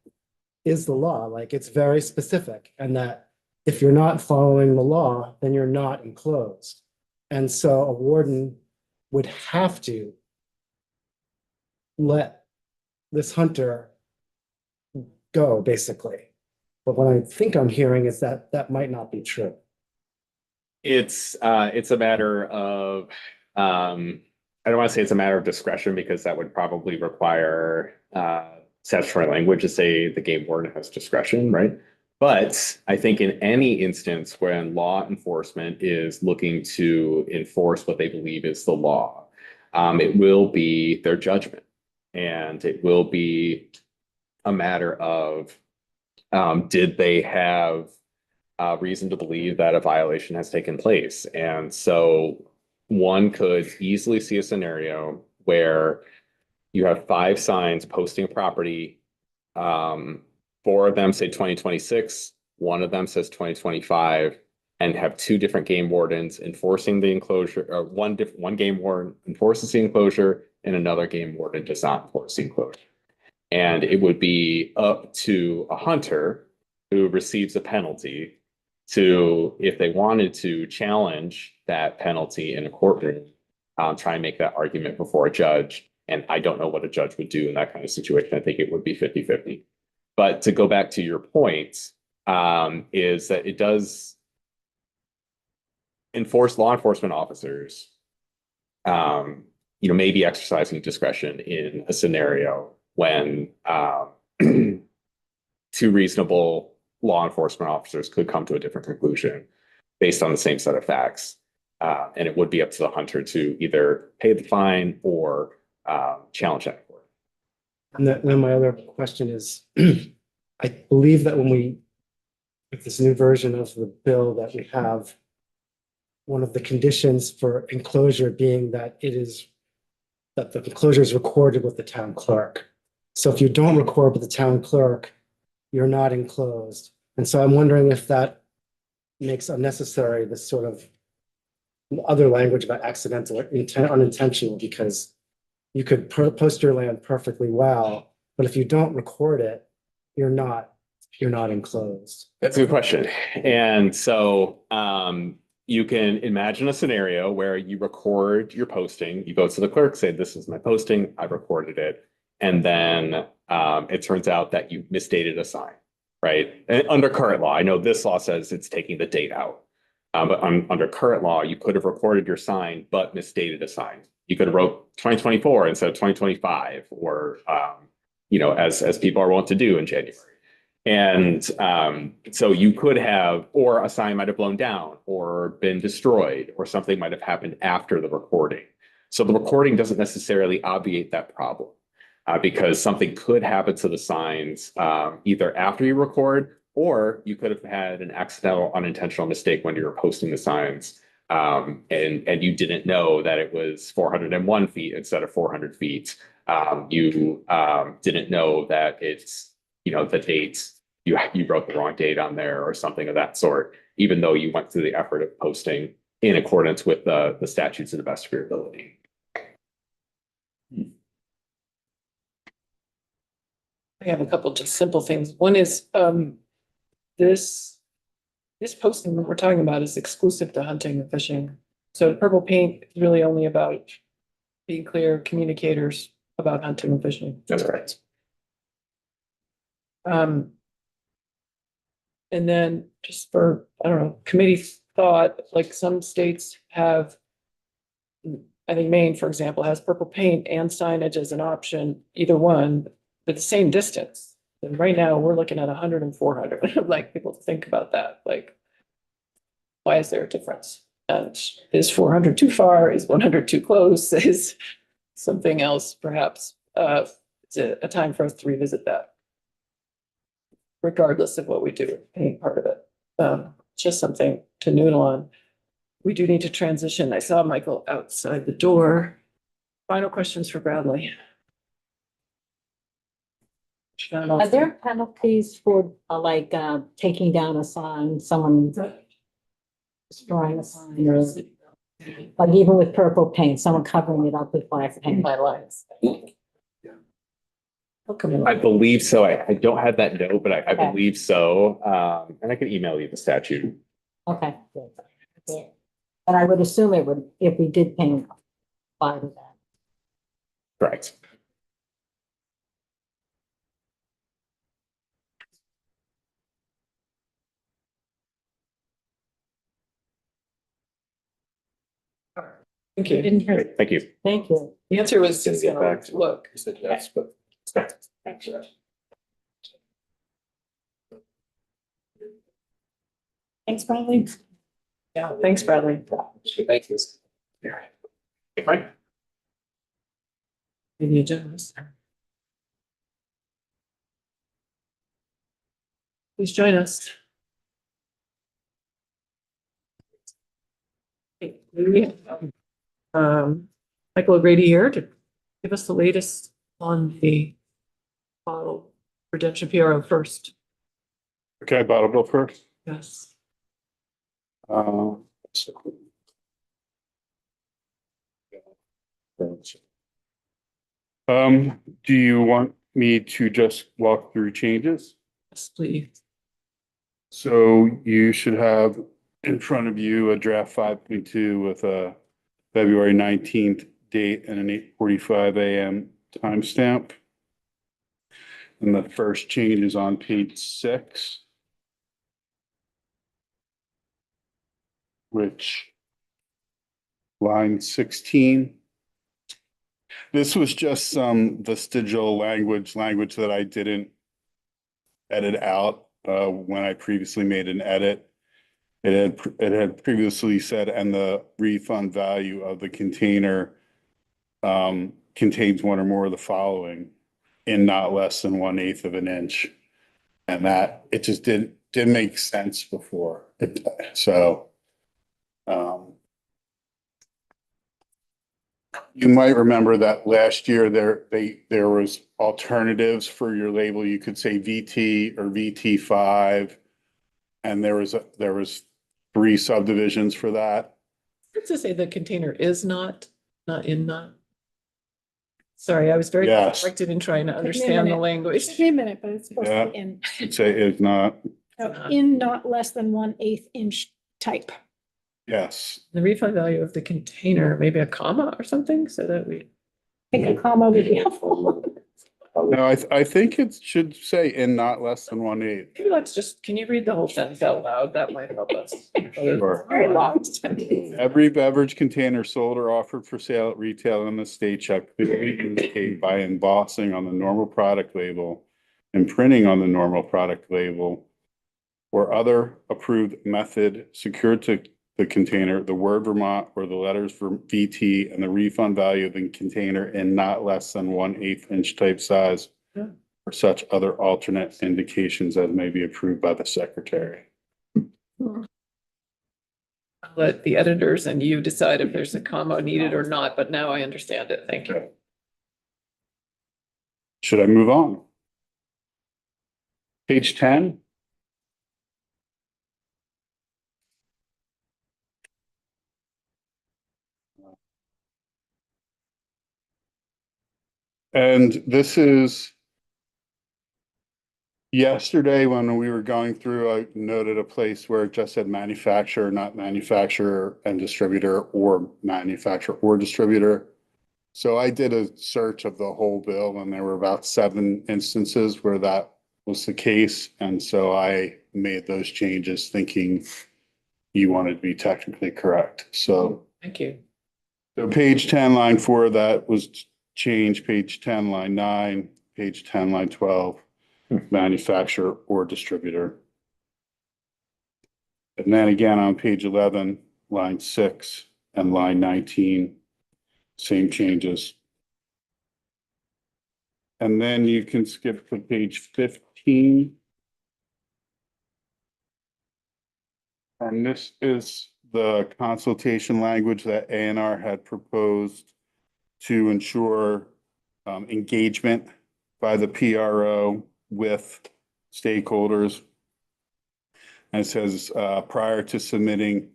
F: is the law. Like, it's very specific, and that if you're not following the law, then you're not enclosed. And so a warden would have to let this hunter go, basically. But what I think I'm hearing is that that might not be true.
B: It's a matter of, I don't want to say it's a matter of discretion, because that would probably require statutory language to say the game warden has discretion, right? But I think in any instance when law enforcement is looking to enforce what they believe is the law, it will be their judgment, and it will be a matter of, did they have reason to believe that a violation has taken place? And so one could easily see a scenario where you have 5 signs posting a property, 4 of them say 2026, one of them says 2025, and have two different game wardens enforcing the enclosure, or one game warden enforces the enclosure and another game warden does not enforce the enclosure. And it would be up to a hunter who receives a penalty to, if they wanted to challenge that penalty in a courtroom, try and make that argument before a judge. And I don't know what a judge would do in that kind of situation. I think it would be 50-50. But to go back to your point, is that it does enforce law enforcement officers, may be exercising discretion in a scenario when two reasonable law enforcement officers could come to a different conclusion based on the same set of facts. And it would be up to the hunter to either pay the fine or challenge that court.
F: And then my other question is, I believe that with this new version of the bill that we have, one of the conditions for enclosure being that the enclosure is recorded with the town clerk. So if you don't record with the town clerk, you're not enclosed. And so I'm wondering if that makes unnecessary this sort of other language about accidental or unintentional, because you could post your land perfectly well, but if you don't record it, you're not enclosed.
B: That's a good question. And so you can imagine a scenario where you record your posting, you go to the clerk, say, this is my posting, I recorded it. And then it turns out that you misdated a sign, right? And under current law, I know this law says it's taking the date out. But under current law, you could have recorded your sign, but misstated a sign. You could have wrote 2024 instead of 2025, or, as people are wont to do in January. And so you could have, or a sign might have blown down or been destroyed, or something might have happened after the recording. So the recording doesn't necessarily obviate that problem, because something could happen to the signs either after you record, or you could have had an accidental, unintentional mistake when you were posting the signs, and you didn't know that it was 401 feet instead of 400 feet. You didn't know that it's, the dates, you wrote the wrong date on there or something of that sort, even though you went through the effort of posting in accordance with the statutes to the best of your ability.
A: I have a couple just simple things. One is this posting that we're talking about is exclusive to hunting and fishing. So purple paint is really only about being clear communicators about hunting and fishing.
B: That's correct.
A: And then just for, I don't know, committee thought, like some states have, I think Maine, for example, has purple paint and signage as an option, either one, but the same distance. And right now we're looking at 100 and 400. I'd like people to think about that. Like, why is there a difference? And is 400 too far? Is 100 too close? Is something else perhaps? It's a time for us to revisit that, regardless of what we do, any part of it. Just something to noodle on. We do need to transition. I saw Michael outside the door. Final questions for Bradley.
D: Are there penalties for taking down a sign, someone destroying a sign, or like even with purple paint, someone covering it up with black paint?
A: My lines.
B: I believe so. I don't have that note, but I
D: Okay.
B: believe so. And I can email you the statute.
D: Okay. Good. Yeah. And I would assume it would, if we did paint, apply to that.
B: Correct.
A: Thank you.
H: Didn't hear.
B: Great. Thank you.
D: Thank you.
A: The answer was
B: Gonna
A: just,
B: get back to-
A: look.
E: You said yes, but.
H: Thanks, Bradley.
A: Yeah, thanks, Bradley.
E: Thank you.
B: Fine.
A: Any agendas? Please join us. Okay, we have, Michael O'Grady here to give us the latest on the bottle redemption PRO first.
K: Okay, Bonneville first.
A: Yes.
K: Uh, do you want me to just walk through changes?
A: Yes, please.
K: So you should have in front of you a draft 5.2 with a February 19th date and an 8:45 a.m. timestamp. And the first change is on page 6, which line 16. This was just some vestigial language that I didn't edit out when I previously made an edit. It had previously said, and the refund value of the container contains one or more of the following in not less than 1/8 of an inch. And that it just didn't make sense before. So you might remember that last year there was alternatives for your label. You could say VT or VT5. And there was 3 subdivisions for that.
A: Does it say the container is not in not? Sorry, I was very
K: Yes.
A: distracted in trying to
H: Took me a
A: understand the
H: minute.
A: language.
H: Took me a minute, but it's supposed to be in,
K: I'd say is not,
H: in not less than 1/8 inch type.
K: yes.
A: The refund value of the container, maybe a comma or something, so that we.
H: I think a comma would be helpful.
K: No, I think it should say in not less than 1/8.
A: Maybe let's just, can you read the whole sentence out loud? That might help us.
K: Sure.
A: Very long sentence.
K: Every beverage container sold or offered for sale at retail in the state shall clearly indicate by embossing on the normal product label and printing on the normal product label or other approved method secured to the container, the word Vermont or the letters for VT and the refund value of the container in not less than 1/8 inch type size
A: Yeah.
K: or such other alternate indications as may be approved by the secretary.
A: I'll let the editors and you decide if there's a comma needed or not, but now I understand it. Thank you.
K: Should I move on? Page 10. And this is yesterday when we were going through, I noted a place where it just said manufacturer, not manufacturer and distributor or manufacturer or distributor. So I did a search of the whole bill and there were about 7 instances where that was the case. And so I made those changes thinking you wanted to be technically correct. So
A: Thank you.
K: page 10, line 4, that was changed. Page 10, line 9, page 10, line 12, manufacturer or distributor. And then again on page 11, line 6 and line 19, same changes. And then you can skip to page 15. And this is the consultation language that A&R had proposed to ensure engagement by the PRO with stakeholders. And it says, prior to submitting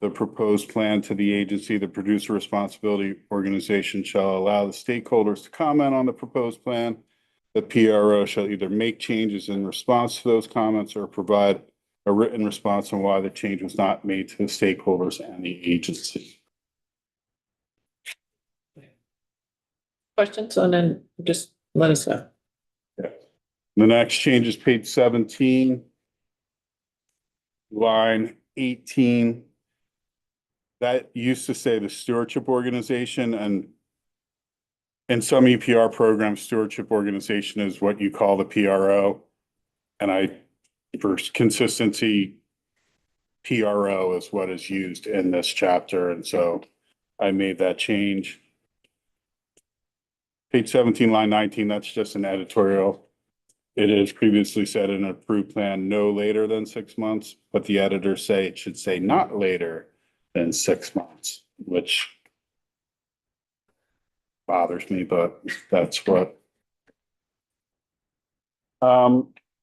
K: the proposed plan to the agency, the producer responsibility organization shall allow the stakeholders to comment on the proposed plan. The PRO shall either make changes in response to those comments or provide a written response on why the change was not made to the stakeholders and the agency.
A: Questions? And then just let us know.
K: The next change is page 17, line 18. That used to say the stewardship organization, and in some EPR programs, stewardship organization is what you call the PRO. And for consistency, PRO is what is used in this chapter. And so I made that change. Page 17, line 19, that's just an editorial. It is previously said in an approved plan no later than 6 months, but the editors say it should say not later than 6 months, which bothers me, but that's what.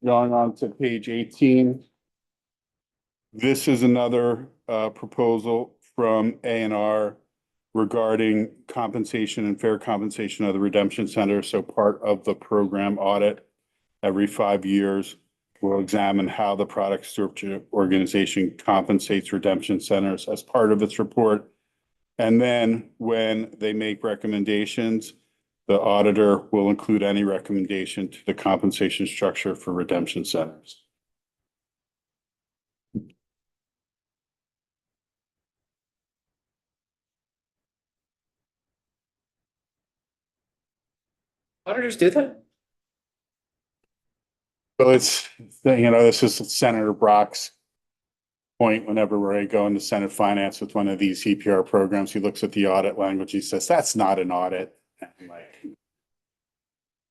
K: going on to page 18. This is another proposal from A&R regarding compensation and fair compensation of the Redemption Center. So part of the program audit every 5 years, we'll examine how the product stewardship organization compensates redemption centers as part of its report. And then when they make recommendations, the auditor will include any recommendation to the compensation structure for redemption centers.
A: Auditors do that?
K: So it's, this is Senator Brock's point whenever we're going to Senate Finance with one of these CPR programs. He looks at the audit language. He says, that's not an audit. And I'm like,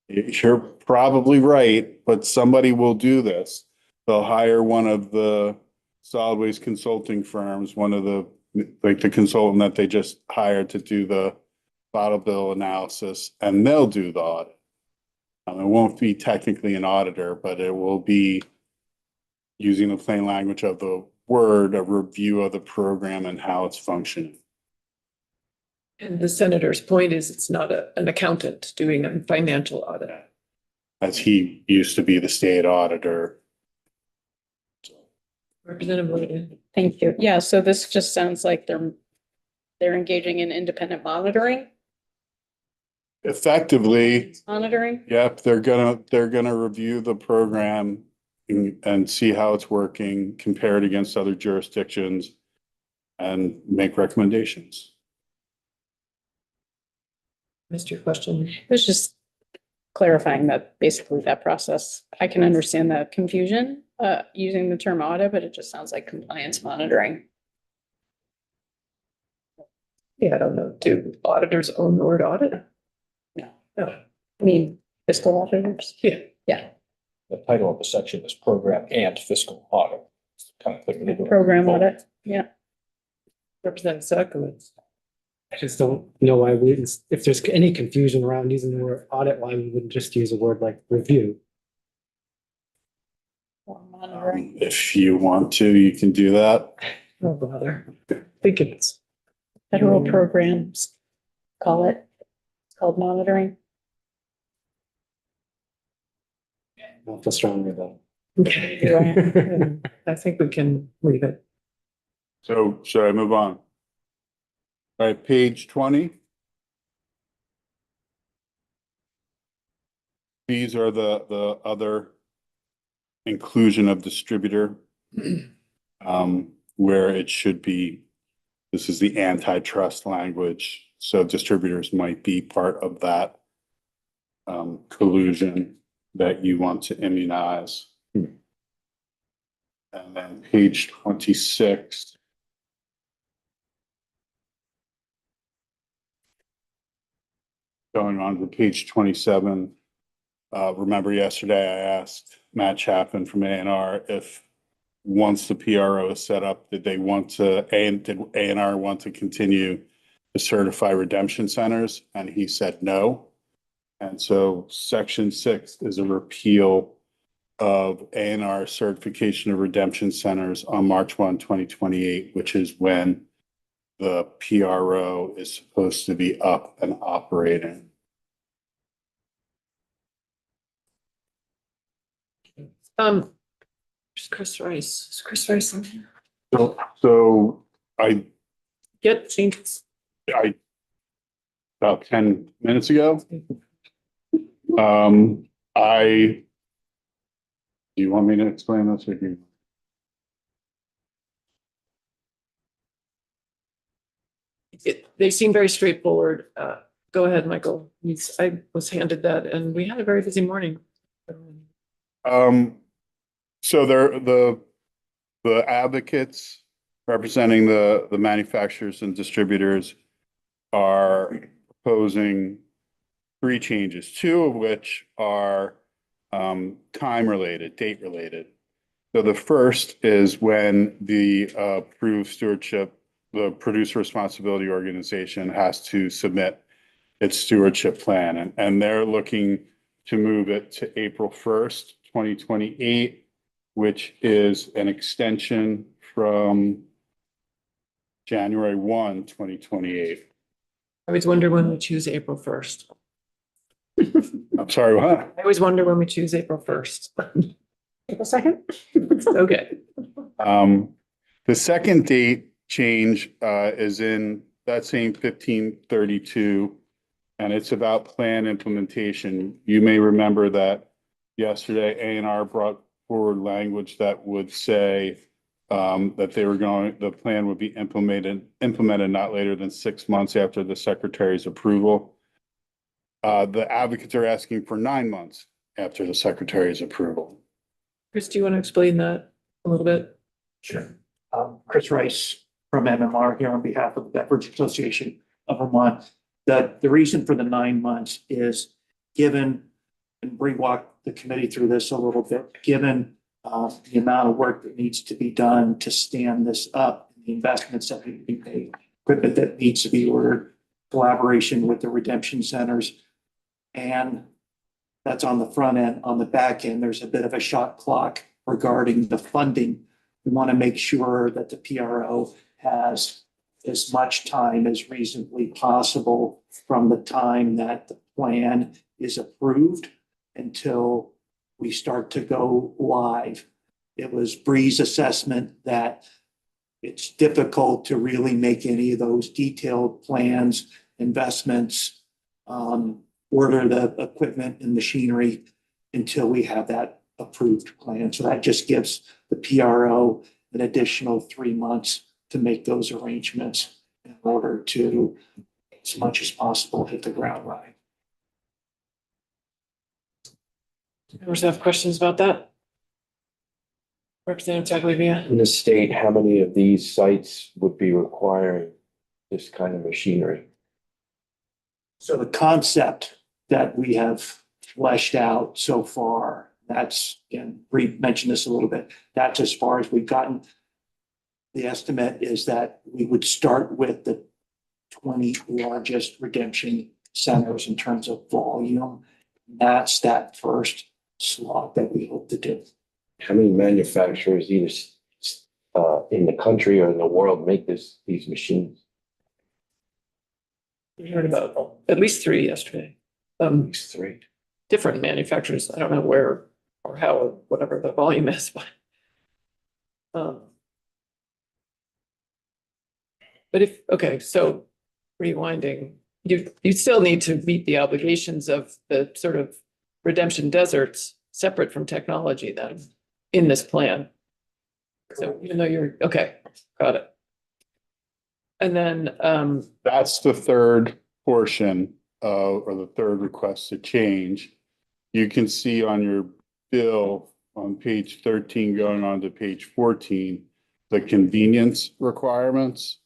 K: you're probably right, but somebody will do this. They'll hire one of the solid waste consulting firms, one of the, like the consultant that they just hired to do the bottle bill analysis, and they'll do the audit. It won't be technically an auditor, but it will be using the plain language of the word, a review of the program and how it's functioning.
A: And the senator's point is it's not an accountant doing a financial audit.
K: As he used to be the state auditor.
A: Representative Lloyd.
H: Thank you. Yeah, so this just sounds like they're engaging in independent monitoring.
K: Effectively,
H: Monitoring?
K: yep, they're gonna review the program and see how it's working, compare it against other jurisdictions and make recommendations.
A: Missed your question.
H: It was just clarifying that basically that process, I can understand the confusion using the term audit, but it just sounds like compliance monitoring.
A: Yeah, I don't know. Do auditors own the word audit?
H: No.
A: No.
H: I mean, fiscal auditors.
A: Yeah.
H: Yeah,
E: The title of the section is program and fiscal audit. It's kind of put it into a-
H: program audit. Yeah.
A: Representative Sakowitz.
F: I just don't know why we, if there's any confusion around using the word audit, why we wouldn't just use a word like review?
H: Or monitoring.
K: If you want to, you can do that.
A: Oh, bother. I think it's.
H: Federal programs, call it. It's called monitoring.
F: Not feel strongly about
A: Okay. I think we can leave it.
K: So should I move on? All right, page 20. These are the other inclusion of distributor. Where it should be, this is the antitrust language. So distributors might be part of that collusion that you want to immunize. And then page 26. Going on to page 27. Remember yesterday I asked Matt Chapman from A&R if once the PRO is set up, did A&R want to continue to certify redemption centers? And he said no. And so section 6 is a repeal of A&R certification of redemption centers on March 1, 2028, which is when the PRO is supposed to be up and operating.
A: There's Chris Rice. Is Chris Rice in here?
K: So I about 10 minutes ago. Do you want me to explain this or do you?
A: They seem very straightforward. Go ahead, Michael. I was handed that and we had a very busy morning.
K: So they're the advocates representing the manufacturers and distributors are proposing 3 changes, 2 of which are time related, date related. So the first is when the approved stewardship, the producer responsibility organization has to submit its stewardship plan, and they're looking to move it to April 1st, 2028, which is an extension from January 1, 2028.
A: I always wonder when we choose April 1st.
K: I'm sorry, what?
A: I always wonder when we choose April 1st.
H: April 2nd?
A: Okay.
K: The second date change is in that same 1532, and it's about plan implementation. You may remember that yesterday A&R brought forward language that would say that the plan would be implemented not later than 6 months after the secretary's approval. The advocates are asking for 9 months after the secretary's approval.
A: Chris, do you want to explain that a little bit?
L: Sure. Chris Rice from MMR here on behalf of the Beverage Association of Vermont. The reason for the 9 months is given, and we walked the committee through this a little bit, given the amount of work that needs to be done to stand this up, the investments that need to be made, equipment that needs to be ordered, collaboration with the redemption centers. And that's on the front end. On the back end, there's a bit of a shot clock regarding the funding. We want to make sure that the PRO has as much time as reasonably possible from the time that the plan is approved until we start to go live. It was Bree's assessment that it's difficult to really make any of those detailed plans, investments, order the equipment and machinery until we have that approved plan. So that just gives the PRO an additional 3 months to make those arrangements in order to, as much as possible, hit the ground running.
A: Members have questions about that? Representative Tagliavia?
G: In the state, how many of these sites would be requiring this kind of machinery?
L: So the concept that we have fleshed out so far, that's, again, Bree mentioned this a little bit, that's as far as we've gotten. The estimate is that we would start with the 20 largest redemption centers in terms of volume. That's that first slot that we hope to do.
G: How many manufacturers either in the country or in the world make these machines?
A: We heard about at least 3 yesterday.
G: These 3.
A: Different manufacturers. I don't know where or how or whatever the volume is, but if, okay, so rewinding, you still need to meet the obligations of the sort of redemption deserts separate from technology then in this plan. So even though you're, okay, got it. And then,
K: That's the third portion or the third request to change. You can see on your bill on page 13 going on to page 14, the convenience requirements.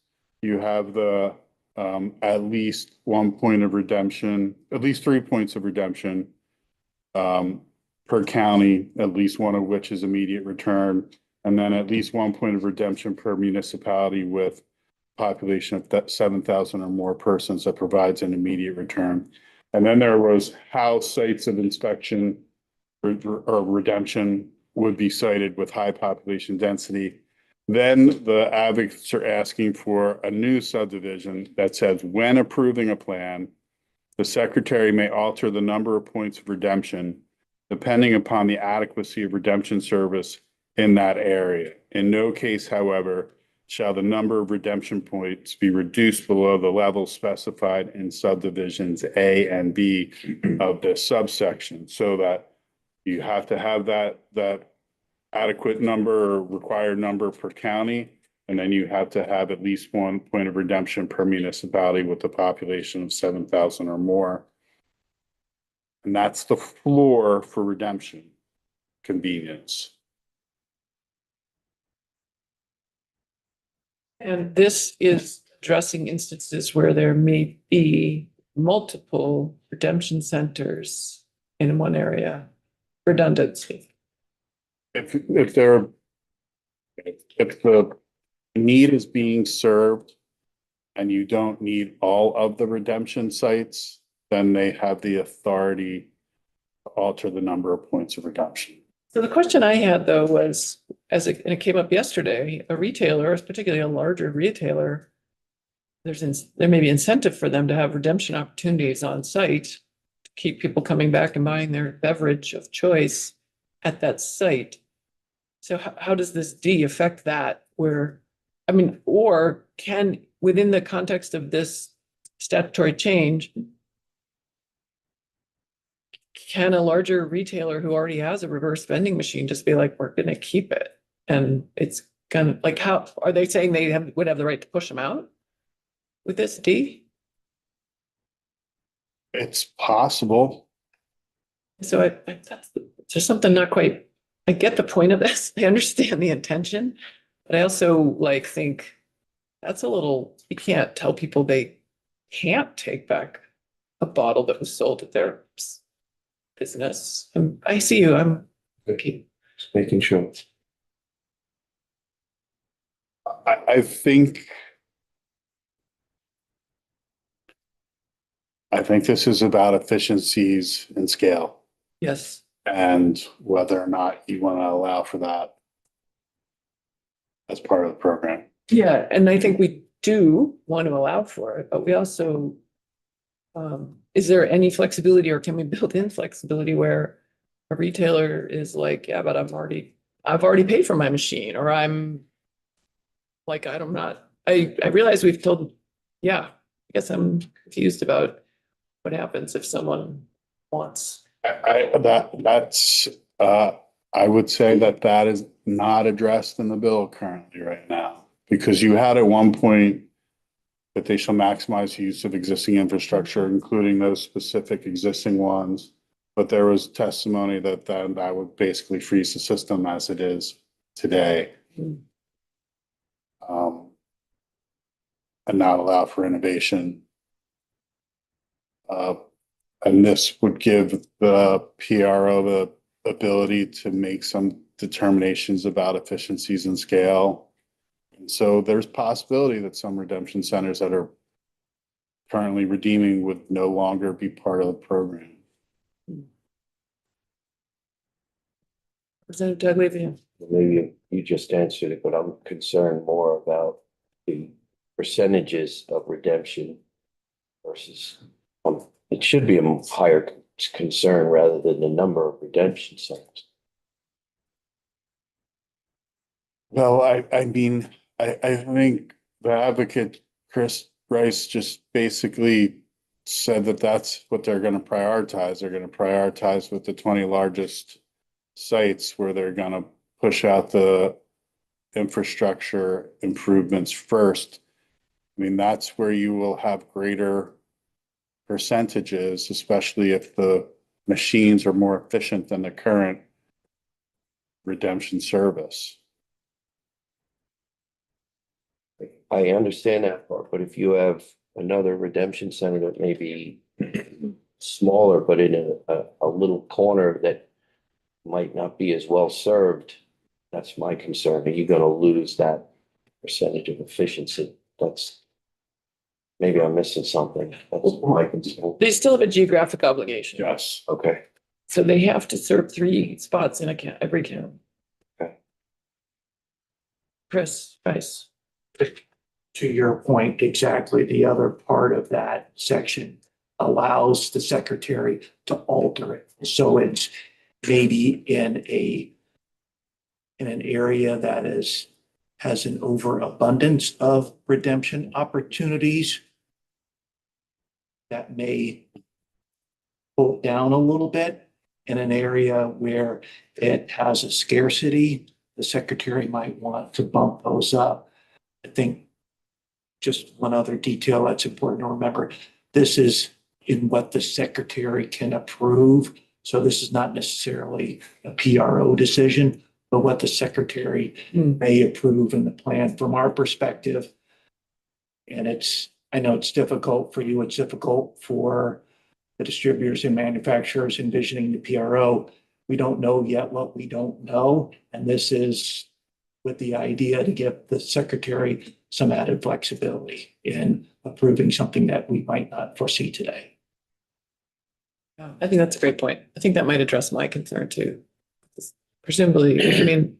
K: You have the at least 1 point of redemption, at least 3 points of redemption per county, at least one of which is immediate return, and then at least 1 point of redemption per municipality with population of 7,000 or more persons that provides an immediate return. And then there was how sites of inspection or redemption would be cited with high population density. Then the advocates are asking for a new subdivision that says when approving a plan, the secretary may alter the number of points of redemption depending upon the adequacy of redemption service in that area. In no case, however, shall the number of redemption points be reduced below the level specified in subdivisions A and B of this subsection, so that you have to have that adequate number or required number per county, and then you have to have at least 1 point of redemption per municipality with a population of 7,000 or more. And that's the floor for redemption convenience.
A: and this is addressing instances where there may be multiple redemption centers in one area, redundancy.
K: If the need is being served and you don't need all of the redemption sites, then they have the authority to alter the number of points of redemption.
A: So the question I had though was, and it came up yesterday, a retailer, particularly a larger retailer, there may be incentive for them to have redemption opportunities on site to keep people coming back and buying their beverage of choice at that site. So how does this D affect that? Or can, within the context of this statutory change, can a larger retailer who already has a reverse vending machine just be like, we're gonna keep it? And it's gonna, like, how, are they saying they would have the right to push them out with this D?
K: It's possible.
A: So there's something not quite, I get the point of this. I understand the intention, but I also think that's a little, you can't tell people they can't take back a bottle that was sold at their business. I see you, I'm okay.
G: Just making sure.
K: I think this is about efficiencies and scale
A: Yes,
K: and whether or not you want to allow for that as part of the program.
A: yeah, and I think we do want to allow for it, but we also, is there any flexibility, or can we build in flexibility where a retailer is like, yeah, but I've already paid for my machine, or I'm like, I realize we've told, yeah, I guess I'm confused about what happens if someone wants.
K: I would say that is not addressed in the bill currently right now, because you had at one point that they shall maximize use of existing infrastructure, including those specific existing ones. But there was testimony that would basically freeze the system as it is today. And not allow for innovation. And this would give the PRO the ability to make some determinations about efficiencies and scale. And so there's possibility that some redemption centers that are currently redeeming would no longer be part of the program.
A: Representative Doug
G: Maybe you just answered it, but I'm concerned more about the percentages of redemption versus, it should be a higher concern rather than the number of redemption centers.
K: Well, I think the advocate, Chris Rice, just basically said that that's what they're going to prioritize. They're going to prioritize with the 20 largest sites where they're going to push out the infrastructure improvements first. I mean, that's where you will have greater percentages, especially if the machines are more efficient than the current redemption service.
G: I understand that part, but if you have another redemption center that may be smaller, but in a little corner that might not be as well served, that's my concern. Are you going to lose that percentage of efficiency? Maybe I'm missing something. That's my concern.
A: They still have a geographic obligation.
K: Yes.
G: Okay.
A: So they have to serve 3 spots in every county.
G: Okay.
A: Chris Rice.
L: To your point, exactly, the other part of that section allows the secretary to alter it. So it's maybe in an area that has an overabundance of redemption opportunities that may pull down a little bit. In an area where it has a scarcity, the secretary might want to bump those up. I think just one other detail that's important to remember, this is in what the secretary can approve. So this is not necessarily a PRO decision, but what the secretary may approve in the plan from our perspective. And I know it's difficult for you, it's difficult for the distributors and manufacturers envisioning the PRO. We don't know yet what we don't know. And this is with the idea to give the secretary some added flexibility in approving something that we might not foresee today.
A: I think that's a great point. I think that might address my concern too. This presumably, I mean,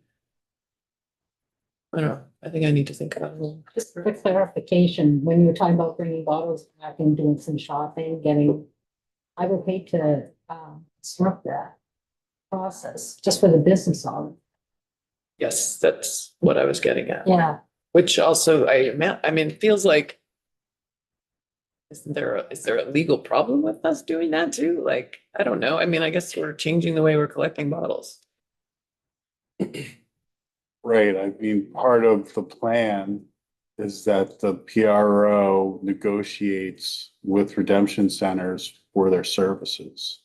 A: I don't know, I think I need to think about it a little.
D: Just for clarification, when you're talking about bringing bottles back and doing some shopping, I would hate to, disrupt that process just for the business owner.
A: Yes, that's what I was getting at.
D: Yeah,
A: Which also, I mean, it feels like, is there a legal problem with us doing that too? Like, I don't know. I mean, I guess we're changing the way we're collecting bottles.
K: Right, I mean, part of the plan is that the PRO negotiates with redemption centers for their services.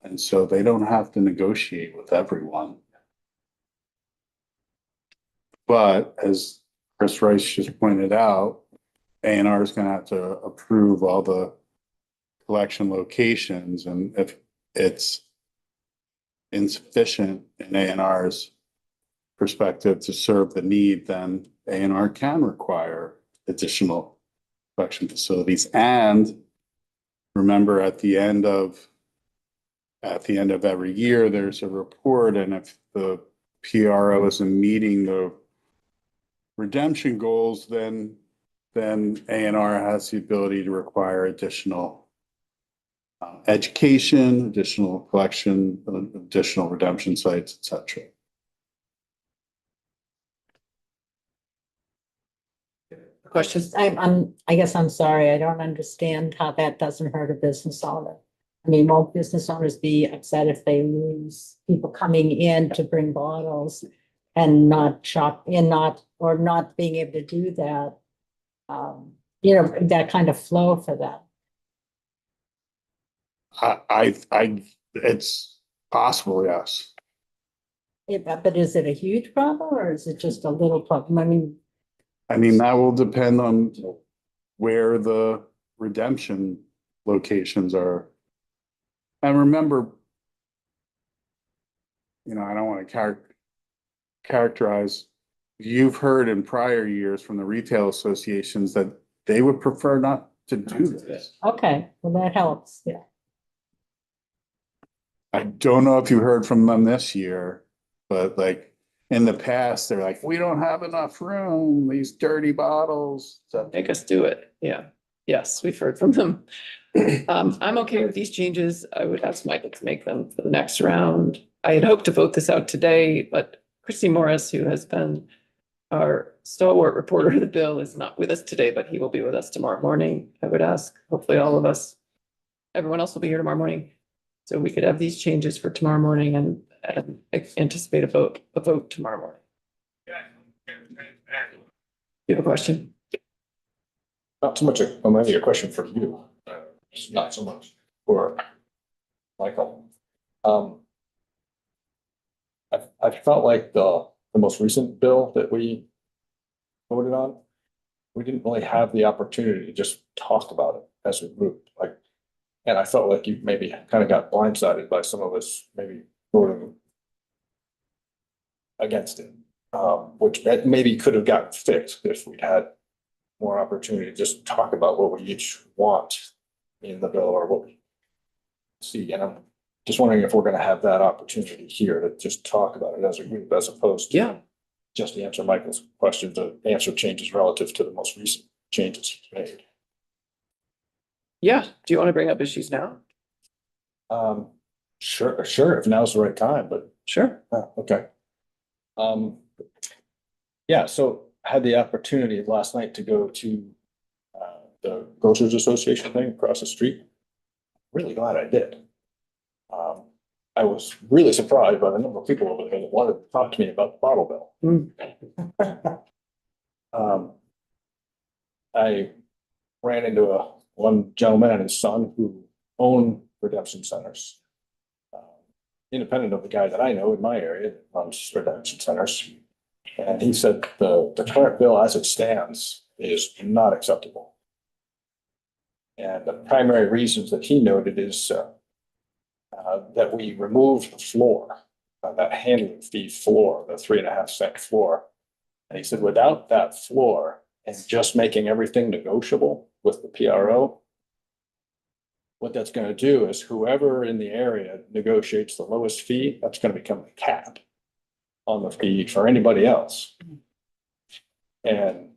K: And so they don't have to negotiate with everyone. But as Chris Rice just pointed out, A&R is gonna have to approve all the collection locations, and if it's insufficient in A&R's perspective to serve the need, then A&R can require additional collection facilities. And remember, at the end of every year, there's a report, and if the PRO isn't meeting the redemption goals, then A&R has the ability to require additional education, additional collection, additional redemption sites, etc.
A: Questions?
D: I guess I'm sorry, I don't understand how that doesn't hurt a business owner. I mean, won't business owners be upset if they lose people coming in to bring bottles and not or not being able to do that? That kind of flow for them.
K: It's possible, yes.
D: But is it a huge problem or is it just a little problem?
K: I mean, that will depend on where the redemption locations are. And remember, I don't want to characterize, you've heard in prior years from the retail associations that they would prefer not to do this.
D: Okay, well, that helps, yeah.
K: I don't know if you heard from them this year, but like in the past, they're like, we don't have enough room, these dirty bottles. So
A: Make us do it. Yeah. Yes, we've heard from them. I'm okay with these changes. I would ask Michael to make them for the next round. I had hoped to vote this out today, but Christy Morris, who has been our stalwart reporter of the bill, is not with us today, but he will be with us tomorrow morning. I would ask, hopefully all of us, everyone else will be here tomorrow morning. So we could have these changes for tomorrow morning and anticipate a vote tomorrow morning. You have a question?
E: Not so much maybe a question for you, not so much for Michael. I felt like the most recent bill that we voted on, we didn't really have the opportunity to just talk about it as a group. And I felt like you maybe kind of got blindsided by some of us maybe voting against it, which maybe could have gotten fixed if we'd had more opportunity to just talk about what we each want in the bill or what we see. And I'm just wondering if we're going to have that opportunity here to just talk about it as a group, as opposed to just to answer Michael's question, to answer changes relative to the most recent changes he's made.
A: Yeah. Do you want to bring up issues now?
E: Sure. If now's the right time, but
A: Sure.
E: okay. Yeah, so I had the opportunity last night to go to the Grocers Association thing across the street. Really glad I did. I was really surprised by the number of people over there that wanted to talk to me about the bottle bill. I ran into one gentleman and his son who own redemption centers, independent of the guy that I know in my area that runs redemption centers. And he said the current bill as it stands is not acceptable. And the primary reasons that he noted is that we removed the floor, that handling fee floor, the 3.5 cent floor. And he said, without that floor and just making everything negotiable with the PRO, what that's gonna do is whoever in the area negotiates the lowest fee, that's gonna become the cap on the fee for anybody else. And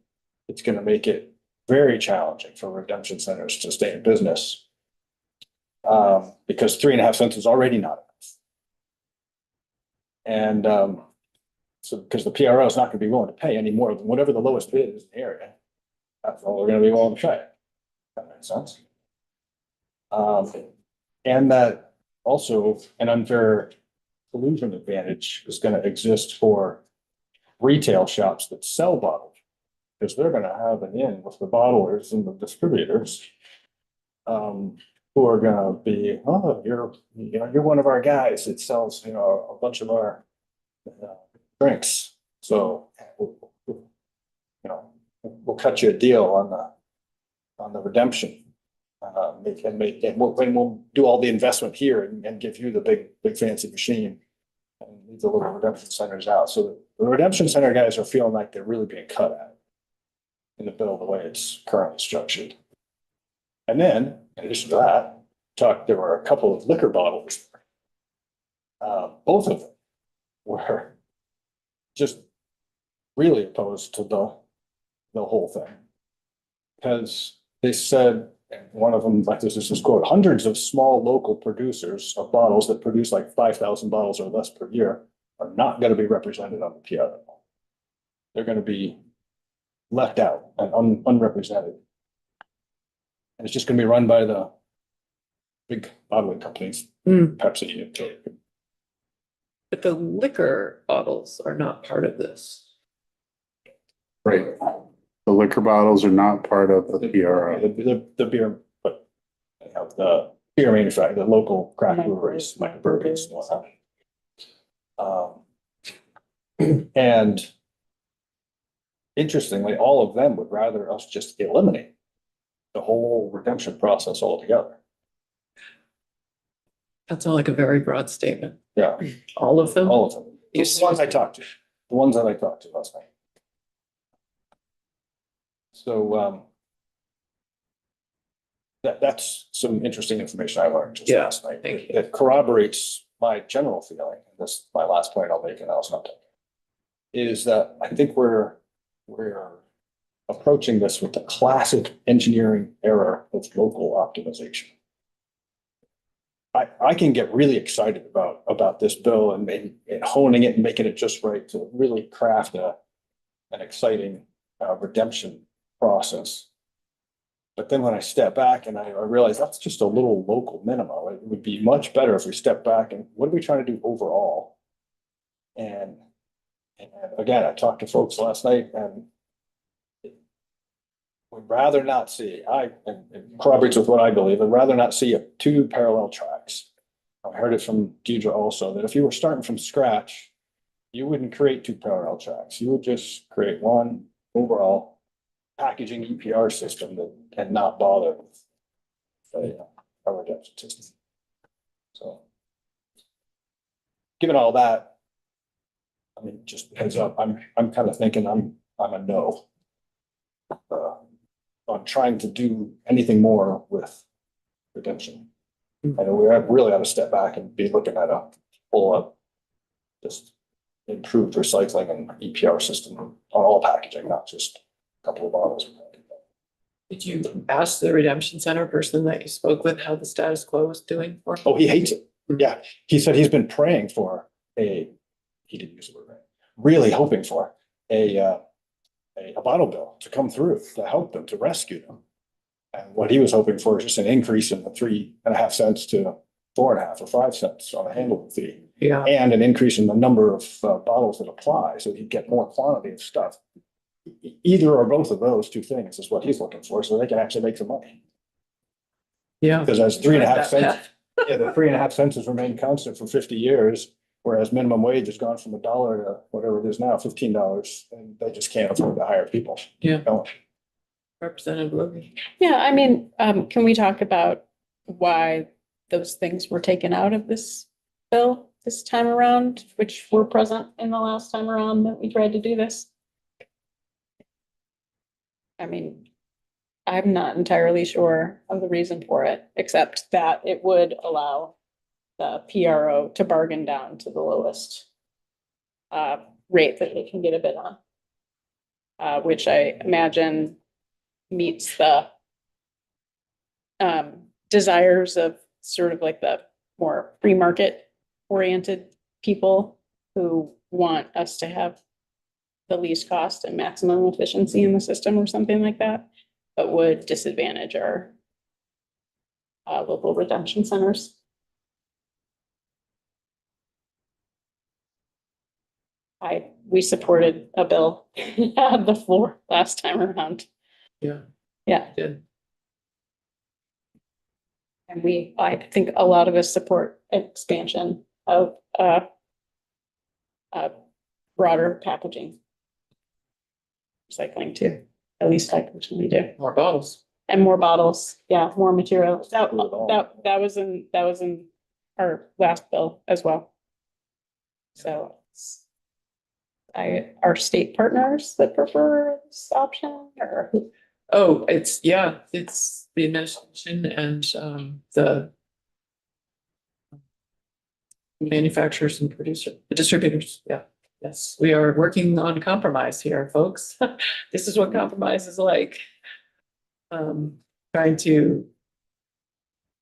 E: it's gonna make it very challenging for redemption centers to stay in business. Because 3.5 cents is already not enough. And, so, because the PRO is not gonna be willing to pay any more than whatever the lowest bid is in the area. That's all they're gonna be willing to pay. That makes sense. And that also an unfair collusion advantage is gonna exist for retail shops that sell bottles. Because they're gonna have an in with the bottlers and the distributors. Who are gonna be, oh, you're one of our guys that sells, a bunch of our drinks. So, we'll cut you a deal on the redemption. And we'll do all the investment here and give you the big fancy machine. And leave the little redemption centers out. So the redemption center guys are feeling like they're really being cut at in the bill the way it's currently structured. And then, in addition to that, there were a couple of liquor bottles. Both of them were just really opposed to the whole thing. Because they said, and one of them, like this is this quote, hundreds of small local producers of bottles that produce like 5,000 bottles or less per year are not going to be represented on the PRO. They're going to be left out and unrepresented. And it's just going to be run by the big bottling companies, Pepsi and Coke.
A: But the liquor bottles are not part of this.
K: Right. The liquor bottles are not part of the PRO.
E: The beer, but the beer manufacturer, the local craft breweries, like bourbons and whatnot. And interestingly, all of them would rather us just eliminate the whole redemption process altogether.
A: That's all like a very broad statement.
E: Yeah,
A: All of them?
E: all of them. The ones I talked to, the ones that I talked to last night. So, that's some interesting information I learned just
A: Yeah,
E: last night.
A: thank you.
E: It corroborates my general feeling, and this is my last point I'll make, and I'll stop. Is that I think we're approaching this with the classic engineering error of local optimization. I can get really excited about this bill and honing it and making it just right to really craft an exciting redemption process. But then when I step back and I realize that's just a little local minimum, it would be much better if we step back and what are we trying to do overall? And again, I talked to folks last night and would rather not see, and it corroborates with what I believe, I'd rather not see two parallel tracks. I heard it from Deidre also, that if you were starting from scratch, you wouldn't create two parallel tracks. You would just create one overall packaging EPR system and not bother with a redemption system. So, given all that, I mean, just heads up, I'm kind of thinking I'm a no. On trying to do anything more with redemption. I know we really ought to step back and be looking at a full up, just improved recycling and EPR system on all packaging, not just a couple of bottles.
A: Did you ask the redemption center person that you spoke with how the status quo is doing for?
E: Oh, he hates it. Yeah, he said he's been praying for he didn't use the word right, really hoping for a bottle bill to come through to help them, to rescue them. And what he was hoping for is just an increase in the 3.5 cents to 4.5 or 5 cents on a handling fee.
A: Yeah.
E: And an increase in the number of bottles that apply, so he'd get more quantity of stuff. Either or both of those two things is what he's looking for, so they can actually make some money.
A: Yeah.
E: Because as 3.5
A: That
E: cents,
A: path.
E: yeah, the 3.5 cents has remained constant for 50 years. Whereas minimum wage has gone from $1 to whatever it is now, $15, and they just can't afford to hire people.
A: Yeah.
E: No.
A: Representative Logan.
M: Yeah, I mean, can we talk about why those things were taken out of this bill this time around, which were present in the last time around that we tried to do this? I mean, I'm not entirely sure of the reason for it, except that it would allow the PRO to bargain down to the lowest rate that they can get a bid on. Which I imagine meets the desires of sort of like the more free market oriented people who want us to have the least cost and maximum efficiency in the system or something like that, but would disadvantage our local redemption centers. We supported a bill on the floor last time around.
A: Yeah.
M: Yeah.
A: Did.
M: And I think a lot of us support expansion of broader packaging. Recycling too, at least I personally do.
A: More bottles.
M: And more bottles, yeah, more material. That was in our last bill as well. So our state partners that prefer this option or?
A: Oh, it's the administration and the manufacturers and the distributors. Yeah. Yes, we are working on compromise here, folks. This is what compromise is like. Trying to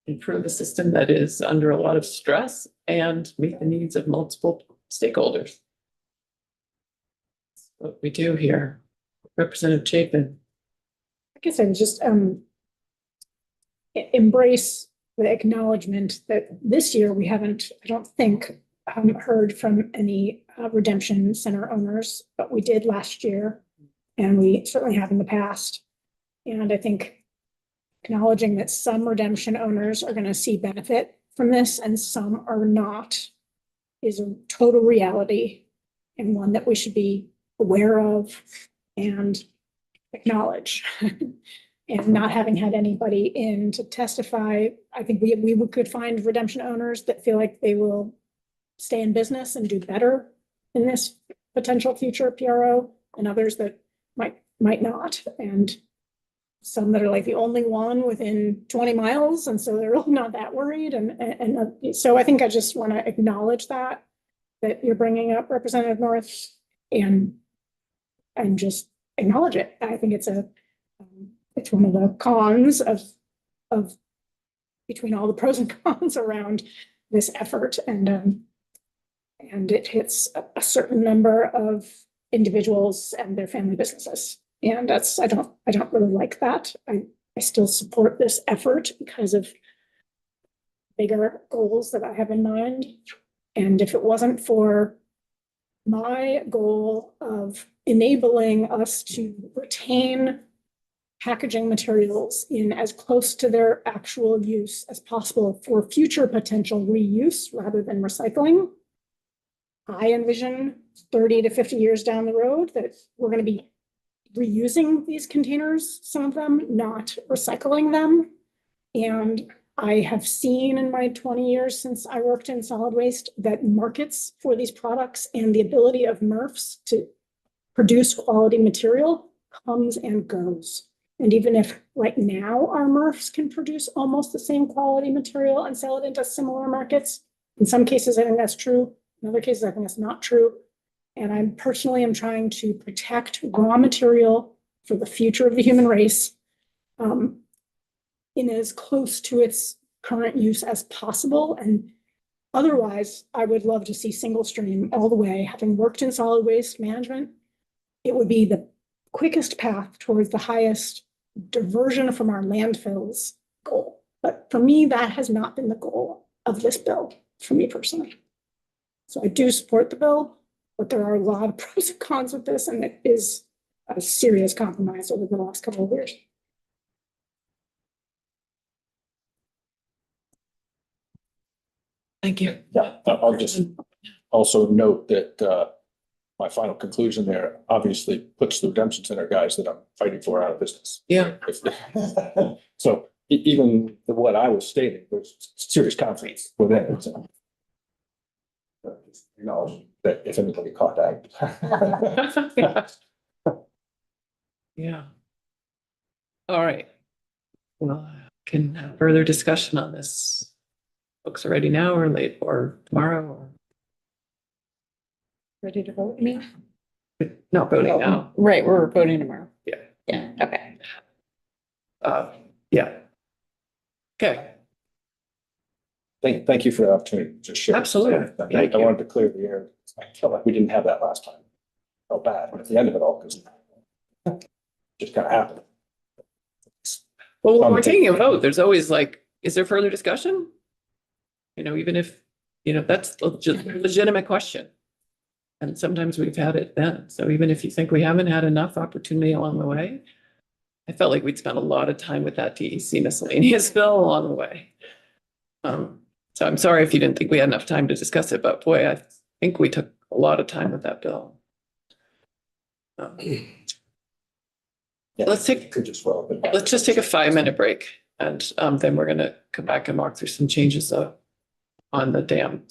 A: improve a system that is under a lot of stress and meet the needs of multiple stakeholders. That's what we do here. Representative Chapin.
H: I guess I would just embrace the acknowledgement that this year we haven't, I don't think, heard from any redemption center owners, but we did last year, and we certainly have in the past. And I think acknowledging that some redemption owners are going to see benefit from this and some are not is a total reality, and one that we should be aware of and acknowledge. And not having had anybody in to testify, I think we could find redemption owners that feel like they will stay in business and do better in this potential future PRO, and others that might not. And some that are like the only one within 20 miles. And so they're really not that worried. And so I think I just want to acknowledge that you're bringing up, Representative North, and just acknowledge it. I think it's one of the cons of between all the pros and cons around this effort. And it hits a certain number of individuals and their family businesses. And that's, I don't really like that. I still support this effort because of bigger goals that I have in mind. And if it wasn't for my goal of enabling us to retain packaging materials in as close to their actual use as possible for future potential reuse rather than recycling, I envision 30 to 50 years down the road that we're going to be reusing these containers, some of them, not recycling them. And I have seen in my 20 years since I worked in solid waste that markets for these products and the ability of MRFs to produce quality material comes and goes. And even if right now our MRFs can produce almost the same quality material and sell it into similar markets, in some cases I think that's true, in other cases I think that's not true. And I personally am trying to protect raw material for the future of the human race in as close to its current use as possible. And otherwise, I would love to see single stream all the way. Having worked in solid waste management, it would be the quickest path towards the highest diversion from our landfills goal. But for me, that has not been the goal of this bill, for me personally. So I do support the bill, but there are a lot of pros and cons with this, and it is a serious compromise over the last couple of years.
A: Thank you.
E: Yeah, I'll just also note that my final conclusion there obviously puts the redemption center guys that I'm fighting for out of business.
A: Yeah.
E: So even what I was stating, there's serious conflicts within it. So. Acknowledge that if anybody caught that.
A: Yeah. All right. Well, can have further discussion on this. Folks are ready now or late or tomorrow or?
M: Ready to vote, me?
A: Not voting now.
M: Right, we're voting tomorrow.
A: Yeah.
M: Yeah, okay.
A: Yeah. Okay,
E: Thank you for the opportunity to just share.
A: Absolutely. Thank
E: I
A: you.
E: wanted to clear the air. I felt like we didn't have that last time. Felt bad at the end of it all because just kind of happened.
A: well, when we're taking a vote, there's always like, is there further discussion? You know, even if, you know, that's a legitimate question. And sometimes we've had it then. So even if you think we haven't had enough opportunity along the way, I felt like we'd spent a lot of time with that DEC miscellaneous bill along the way. So I'm sorry if you didn't think we had enough time to discuss it, but boy, I think we took a lot of time with that bill. Let's take,
E: Could just well.
A: let's just take a 5-minute break and then we're gonna come back and walk through some changes on the dam.